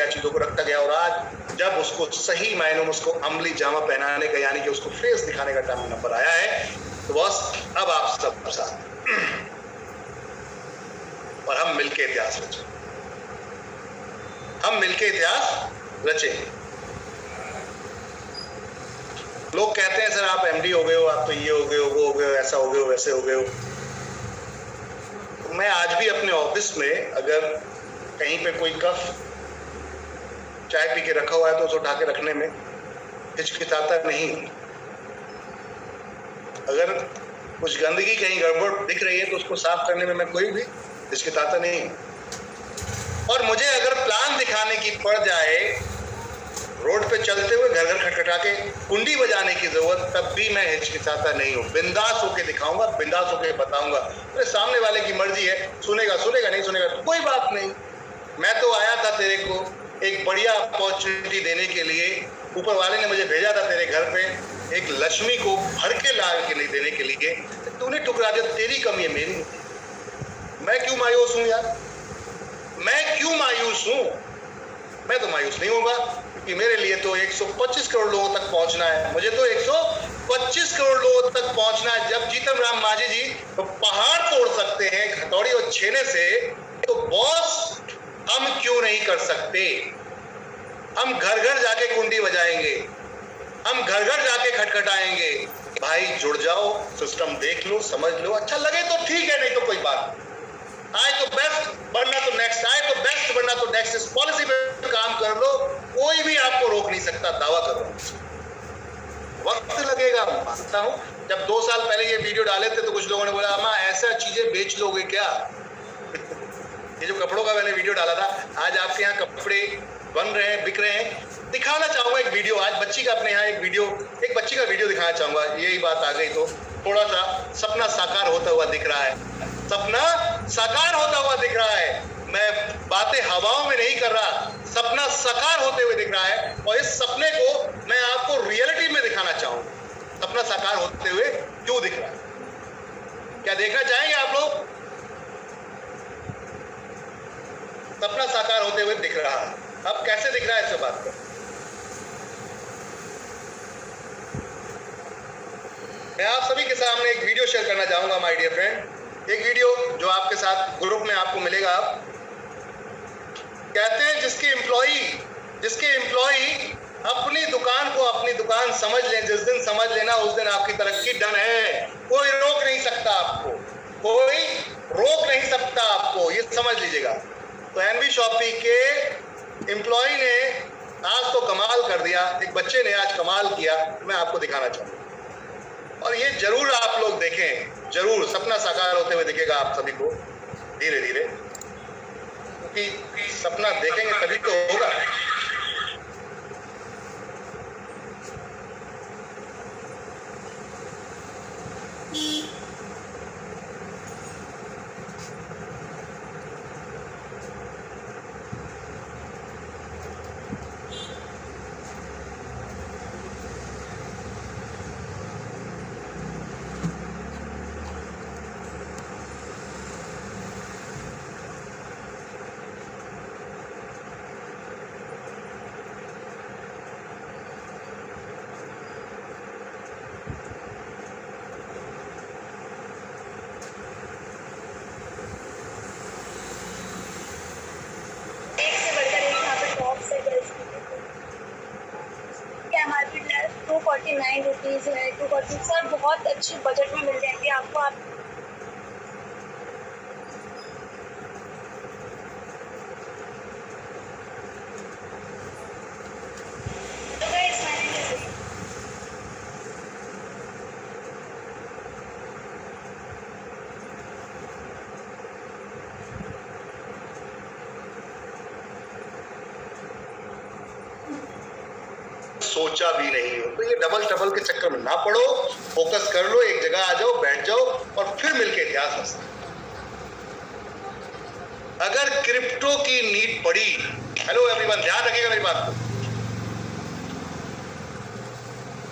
चीजों को रखता गया। और आज जब उसको सही मायनों में उसको अमली जामा पहनाने का, यानी कि उसको फेस दिखाने का टाइम नंबर आया है, तो बस अब आप सब साथ और हम मिलके इतिहास रचें, हम मिलके इतिहास रचेंगे। लोग कहते हैं सर आप एमडी हो गए हो, आप तो ये हो गए हो, वो हो गए हो, ऐसा हो गए हो, वैसे हो गए हो। मैं आज भी अपने ऑफिस में अगर कहीं पे कोई कप चाय पी के रखा हुआ है तो उसे उठा के रखने में हिचकिचाता नहीं। अगर कुछ गंदगी कहीं गड़बड़ दिख रही है तो उसको साफ करने में मैं कोई भी हिचकिचाता नहीं। और मुझे अगर प्लान दिखाने की पड़ जाए रोड पे चलते हुए घर घर खटखटा के कुंडी बजाने की जरूरत, तब भी मैं हिचकिचाता नहीं हूँ। बिंदास होके दिखाऊंगा, बिंदास होके बताऊंगा। अरे सामने वाले की मर्जी है, सुनेगा सुनेगा, नहीं सुनेगा तो कोई बात नहीं। मैं तो आया था तेरे को एक बढ़िया अपॉर्चुनिटी देने के लिए। ऊपर वाले ने मुझे भेजा था तेरे घर पे एक लक्ष्मी को भर के ला के लिए देने के लिए। तूने ठुकरा दिया, तेरी कमी है, मेरी नहीं। मैं क्यों मायूस हूँ यार? मैं क्यों मायूस हूँ? मैं तो मायूस नहीं होगा, क्योंकि मेरे लिए तो 125 करोड़ लोगों तक पहुंचना है। मुझे तो 125 करोड़ लोगों तक पहुंचना है। जब जीतन राम मांझी जी तो पहाड़ तोड़ सकते हैं हथौड़ी और छेने से, तो बॉस हम क्यों नहीं कर सकते? हम घर घर जाके कुंडी बजाएंगे, हम घर घर जाके खटखटाएंगे। भाई जुड़ जाओ, सिस्टम देख लो, समझ लो, अच्छा लगे तो ठीक है, नहीं तो कोई बात। आए तो बेस्ट, बनना तो नेक्स्ट, आए तो बेस्ट, बनना तो नेक्स्ट। इस पॉलिसी पे काम कर लो, कोई भी आपको रोक नहीं सकता, दावा कर रहा हूं। वक्त लगेगा, मानता हूं। जब 2 साल पहले ये वीडियो डाले थे तो कुछ लोगों ने बोला अम्मा ऐसा चीजें बेच लोगे क्या? ये जो कपड़ों का मैंने वीडियो डाला था, आज आपके यहाँ कपड़े बन रहे हैं, बिक रहे हैं। दिखाना चाहूंगा एक वीडियो, आज बच्ची का अपने यहाँ एक बच्ची का वीडियो दिखाना चाहूंगा। यही बात आ गई तो थोड़ा सा सपना साकार होता हुआ दिख रहा है, सपना साकार होता हुआ दिख रहा है। मैं बातें हवाओं में नहीं कर रहा, सपना साकार होते हुए दिख रहा है। और इस सपने को मैं आपको रियलिटी में दिखाना चाहूंगा, सपना साकार होते हुए क्यों दिख रहा है। क्या देखना चाहेंगे आप लोग? सपना साकार होते हुए दिख रहा है। अब कैसे दिख रहा है इससे बात कर। मैं आप सभी के सामने एक वीडियो शेयर करना चाहूंगा माय डियर फ्रेंड। एक वीडियो जो आपके साथ ग्रुप में आपको मिलेगा। आप कहते हैं जिसके एम्प्लॉई अपनी दुकान को अपनी दुकान समझ लें, जिस दिन समझ लेना उस दिन आपकी तरक्की डन है। कोई रोक नहीं सकता आपको, कोई रोक नहीं सकता आपको, ये समझ लीजिएगा। तो एनबी शॉपी के एम्प्लॉई ने आज तो कमाल कर दिया, एक बच्चे ने आज कमाल किया, मैं आपको दिखाना चाहूँगा। और ये जरूर आप लोग देखें, जरूर सपना साकार होते हुए दिखेगा आप सभी को धीरे धीरे, क्योंकि सपना देखेंगे तभी तो होगा। ₹249 है, 240 सर बहुत अच्छी बजट में मिल जाएंगे आपको। आप सोचा भी नहीं हो तो ये डबल ट्रबल के चक्कर में ना पड़ो, फोकस कर लो, एक जगह आ जाओ, बैठ जाओ और फिर मिलके इतिहास बस। अगर क्रिप्टो की नीड पड़ी, हेलो एवरीवन ध्यान रखिएगा मेरी बात को,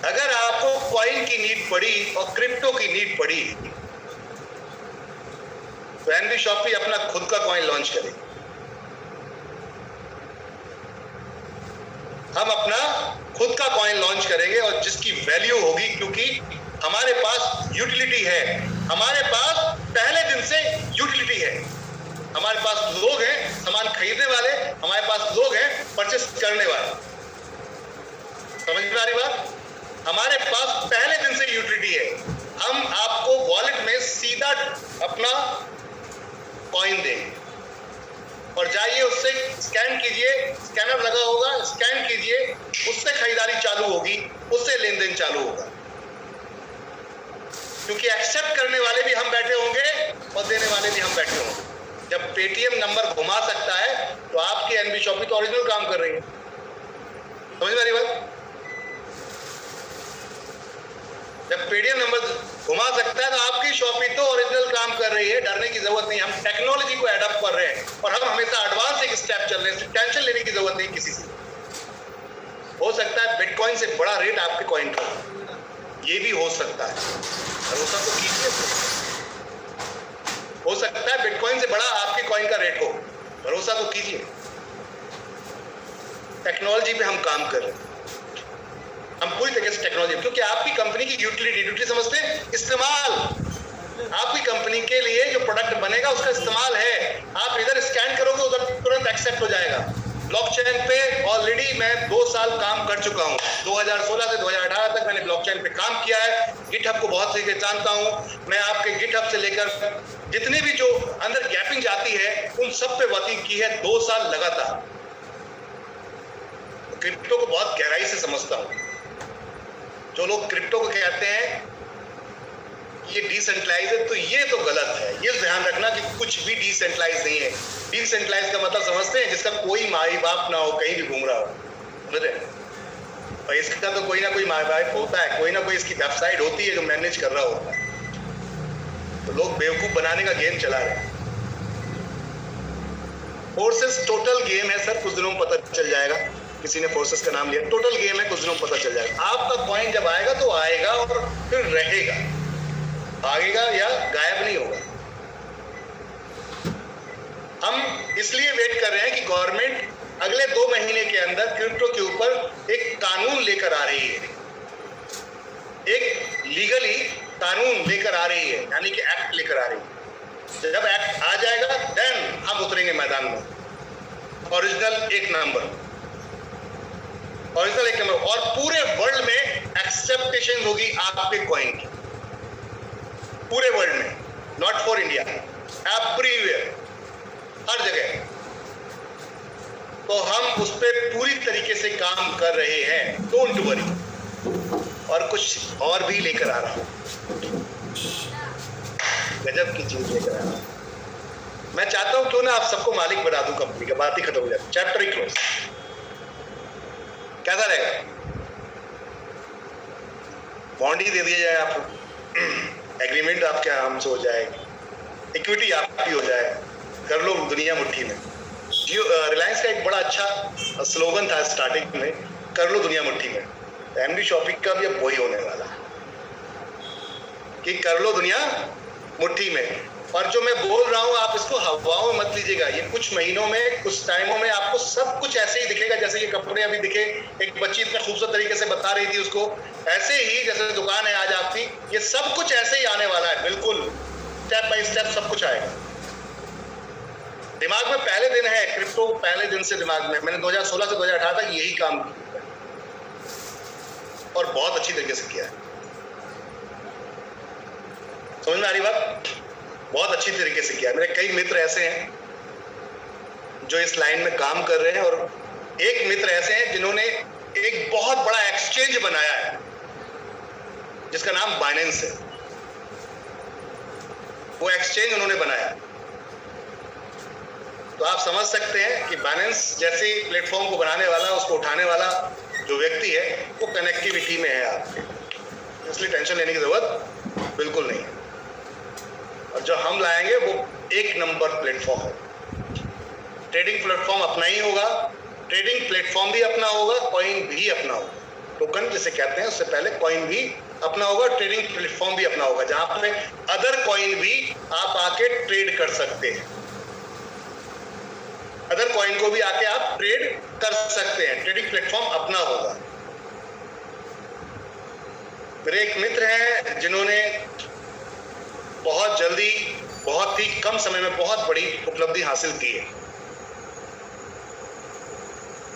अगर आपको कॉइन की नीड पड़ी और क्रिप्टो की नीड पड़ी तो एनबी शॉपी अपना खुद का कॉइन लॉन्च करेगी। हम अपना खुद का कॉइन लॉन्च करेंगे और जिसकी वैल्यू होगी, क्योंकि हमारे पास यूटिलिटी है, हमारे पास पहले दिन से यूटिलिटी है, हमारे पास लोग हैं सामान खरीदने वाले, हमारे पास लोग हैं परचेस करने वाले। समझ में आ रही बात? हमारे पास पहले दिन से यूटिलिटी है। हम आपको वॉलेट में सीधा अपना कॉइन देंगे और जाइए उससे स्कैन कीजिए, स्कैनर लगा होगा, स्कैन कीजिए, उससे खरीदारी चालू होगी, उससे लेन देन चालू होगा, क्योंकि एक्सेप्ट करने वाले भी हम बैठे होंगे और देने वाले भी हम बैठे होंगे। जब पेटीएम नंबर घुमा सकता है तो आपकी एनबी शॉपी तो ओरिजिनल काम कर रही है। समझ में आ रही बात? जब पेटीएम नंबर घुमा सकता है तो आपकी शॉपी तो ओरिजिनल काम कर रही है, डरने की जरूरत नहीं। हम टेक्नोलॉजी को एडॉप्ट कर रहे हैं और हम हमेशा एडवांस एक स्टेप चल रहे हैं, टेंशन लेने की जरूरत नहीं किसी से। हो सकता है बिटकॉइन से बड़ा रेट आपके कॉइन का, ये भी हो सकता है, भरोसा तो कीजिए। हो सकता है बिटकॉइन से बड़ा आपके कॉइन का रेट हो, भरोसा तो कीजिए। टेक्नोलॉजी पे हम काम कर रहे हैं, हम पूरी तरीके से टेक्नोलॉजी, क्योंकि आपकी कंपनी की यूटिलिटी समझते हैं, इस्तेमाल। आपकी कंपनी के लिए जो प्रोडक्ट बनेगा उसका इस्तेमाल है। आप इधर स्कैन करोगे उधर तुरंत एक्सेप्ट हो जाएगा। ब्लॉकचेन पे ऑलरेडी मैं 2 साल काम कर चुका हूं। 2016 से 2018 तक मैंने ब्लॉकचेन पे काम किया है। गिटहब को बहुत सही से जानता हूं मैं। आपके गिटहब से लेकर जितने भी जो अंदर गैपिंग जाती है उन सब पे वर्किंग की है 2 साल लगातार। क्रिप्टो को बहुत गहराई से समझता हूं। जो लोग क्रिप्टो को कहते हैं ये डिसेंट्रलाइज है, तो ये तो गलत है। ये ध्यान रखना कि कुछ भी डिसेंट्रलाइज नहीं है। डिसेंट्रलाइज का मतलब समझते हैं, जिसका कोई माई बाप ना हो, कहीं भी घूम रहा हो, समझ रहे? और इसका तो कोई ना कोई माई बाप होता है, कोई ना कोई इसकी वेबसाइट होती है जो मैनेज कर रहा होता है। तो लोग बेवकूफ बनाने का गेम चला रहे हैं। फोर्सेस टोटल गेम है सर, कुछ दिनों में पता चल जाएगा। किसी ने फोर्सेस का नाम लिया, टोटल गेम है, कुछ दिनों में पता चल जाएगा। आपका कॉइन जब आएगा तो आएगा और फिर रहेगा, भागेगा या गायब नहीं होगा। हम इसलिए वेट कर रहे हैं कि गवर्नमेंट अगले 2 महीने के अंदर क्रिप्टो के ऊपर एक कानून लेकर आ रही है, एक लीगली कानून लेकर आ रही है, यानी कि एक्ट लेकर आ रही है। जब एक्ट आ जाएगा देन हम उतरेंगे मैदान में। ओरिजिनल एक नंबर, ओरिजिनल एक नंबर, और पूरे वर्ल्ड में एक्सेप्टेशन होगी आपके कॉइन की, पूरे वर्ल्ड में, नॉट फॉर इंडिया, एवरीवेयर, हर जगह। तो हम उस पर पूरी तरीके से काम कर रहे हैं, डोंट वरी। और कुछ और भी लेकर आ रहा हूं, गजब की चीज लेकर आ रहा हूं। मैं चाहता हूं क्यों ना आप सबको मालिक बना दूं कंपनी का, बात ही खत्म हो जाए, चैप्टर ही क्लोज। कैसा रहेगा? बॉन्ड ही दे दिया जाए आपको, एग्रीमेंट आपके नाम से हो जाएगी, इक्विटी आपकी हो जाए, कर लो दुनिया मुट्ठी में। जियो रिलायंस का एक बड़ा अच्छा स्लोगन था स्टार्टिंग में, कर लो दुनिया मुट्ठी में। एमडी शॉपिंग का भी अब वही होने वाला है कि कर लो दुनिया मुट्ठी में। और जो मैं बोल रहा हूं आप इसको हवाओं में मत लीजिएगा। ये कुछ महीनों में, कुछ टाइमों में आपको सब कुछ ऐसे ही दिखेगा जैसे ये कपड़े अभी दिखे। एक बच्ची इतने खूबसूरत तरीके से बता रही थी उसको, ऐसे ही जैसे दुकान है आज आपकी, ये सब कुछ ऐसे ही आने वाला है, बिल्कुल स्टेप बाय स्टेप सब कुछ आएगा। दिमाग में पहले दिन है क्रिप्टो, पहले दिन से दिमाग में। मैंने 2016 से 2018 तक यही काम किया और बहुत अच्छी तरीके से किया है। समझ में आ रही बात? बहुत अच्छी तरीके से किया। मेरे कई मित्र ऐसे हैं जो इस लाइन में काम कर रहे हैं, और एक मित्र ऐसे हैं जिन्होंने एक बहुत बड़ा एक्सचेंज बनाया है जिसका नाम बाइनेंस है। वो एक्सचेंज उन्होंने बनाया। तो आप समझ सकते हैं कि बाइनेंस जैसे प्लेटफॉर्म को बनाने वाला, उसको उठाने वाला जो व्यक्ति है वो कनेक्टिविटी में है आपके, इसलिए टेंशन लेने की जरूरत बिल्कुल नहीं है। और जो हम लाएंगे वो एक नंबर प्लेटफॉर्म है। ट्रेडिंग प्लेटफॉर्म अपना ही होगा, ट्रेडिंग प्लेटफॉर्म भी अपना होगा, कॉइन भी अपना होगा। टोकन जिसे कहते हैं उससे पहले कॉइन भी अपना होगा, ट्रेडिंग प्लेटफॉर्म भी अपना होगा, जहां पे अदर कॉइन भी आप आके ट्रेड कर सकते हैं। अदर कॉइन को भी आके आप ट्रेड कर सकते हैं। ट्रेडिंग प्लेटफॉर्म अपना होगा। मेरे एक मित्र हैं जिन्होंने बहुत जल्दी, बहुत ही कम समय में बहुत बड़ी उपलब्धि हासिल की है,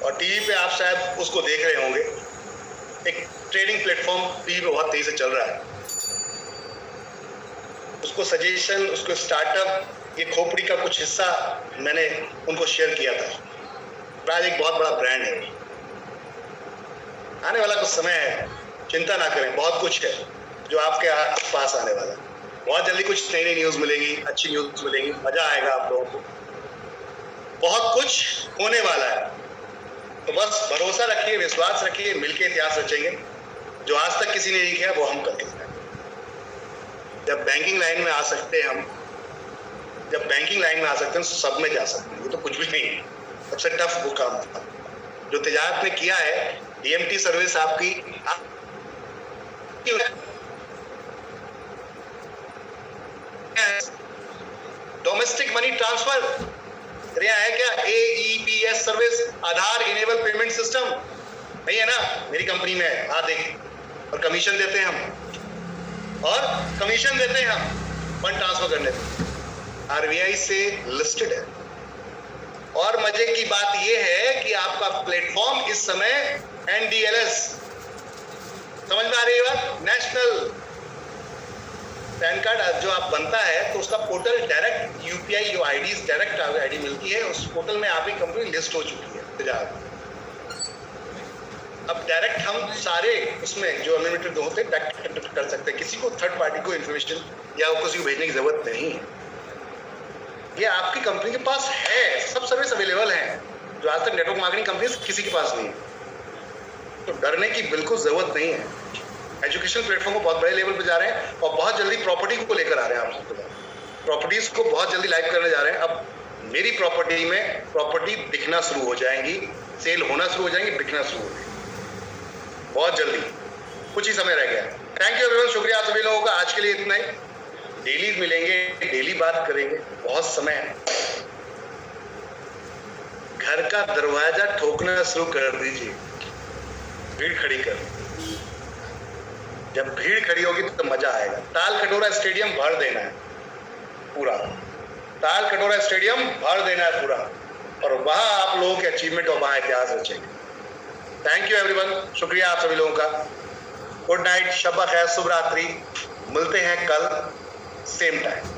और टीवी पे आप शायद उसको देख रहे होंगे। एक ट्रेडिंग प्लेटफॉर्म टीवी पे बहुत तेजी से चल रहा है। उसको सजेशन, उसको स्टार्टअप ये खोपड़ी का कुछ हिस्सा मैंने उनको शेयर किया था। प्राज एक बहुत बड़ा ब्रांड है, आने वाला कुछ समय है, चिंता ना करें, बहुत कुछ है जो आपके पास आने वाला है। बहुत जल्दी कुछ नई नई न्यूज़ मिलेगी, अच्छी न्यूज़ मिलेगी, मज़ा आएगा आप लोगों को। बहुत कुछ होने वाला है, तो बस भरोसा रखिए, विश्वास रखिए, मिलके इतिहास रचेंगे। जो आज तक किसी ने नहीं किया वो हम करके दिखाएंगे। जब बैंकिंग लाइन में आ सकते हैं हम, जब बैंकिंग लाइन में आ सकते हैं तो सब में जा सकते हैं, ये तो कुछ भी नहीं है। सबसे टफ वो काम था जो तिजारत ने किया है। DMT सर्विस आपकी डोमेस्टिक मनी ट्रांसफर रिया है क्या? AEPS सर्विस, आधार इनेबल पेमेंट सिस्टम नहीं है ना? मेरी कंपनी में है, हाँ देखिए। और कमीशन देते हैं हम, और कमीशन देते हैं हम फंड ट्रांसफर करने पे। RBI से लिस्टेड है। और मजे की बात यह है कि आपका प्लेटफॉर्म इस समय NDLS, समझ में आ रही है बात? नेशनल पैन कार्ड जो आप बनता है तो उसका पोर्टल डायरेक्ट UPI जो IDs डायरेक्ट ID मिलती है, उस पोर्टल में आपकी कंपनी लिस्ट हो चुकी है। अब डायरेक्ट हम सारे उसमें जो अनलिमिटेड होते हैं डायरेक्ट कर सकते हैं, किसी को थर्ड पार्टी को इन्फॉर्मेशन या किसी को भेजने की जरूरत नहीं है। ये आपकी कंपनी के पास है, सब सर्विस अवेलेबल है जो आज तक नेटवर्क मार्केटिंग कंपनी किसी के पास नहीं है। तो डरने की बिल्कुल जरूरत नहीं है। एजुकेशन प्लेटफॉर्म को बहुत बड़े लेवल पे जा रहे हैं और बहुत जल्दी प्रॉपर्टी को लेकर आ रहे हैं। आप सबके पास प्रॉपर्टीज को बहुत जल्दी लाइव करने जा रहे हैं। अब मेरी प्रॉपर्टी में प्रॉपर्टी दिखना शुरू हो जाएंगी, सेल होना शुरू हो जाएंगी, बिकना शुरू हो जाएंगी बहुत जल्दी, कुछ ही समय रह गया। थैंक यू एवरीवन, शुक्रिया आप सभी लोगों का। आज के लिए इतना ही। डेली मिलेंगे, डेली बात करेंगे, बहुत समय है। घर का दरवाजा ठोकना शुरू कर दीजिए, भीड़ खड़ी कर। जब भीड़ खड़ी होगी तो मजा आएगा। ताल कटोरा स्टेडियम भर देना है पूरा, ताल कटोरा स्टेडियम भर देना है पूरा, और वहां आप लोगों के अचीवमेंट और वहां इतिहास रचेंगे। थैंक यू एवरीवन, शुक्रिया आप सभी लोगों का। गुड नाइट, शब खैर, शुभ रात्रि। मिलते हैं कल सेम टाइम।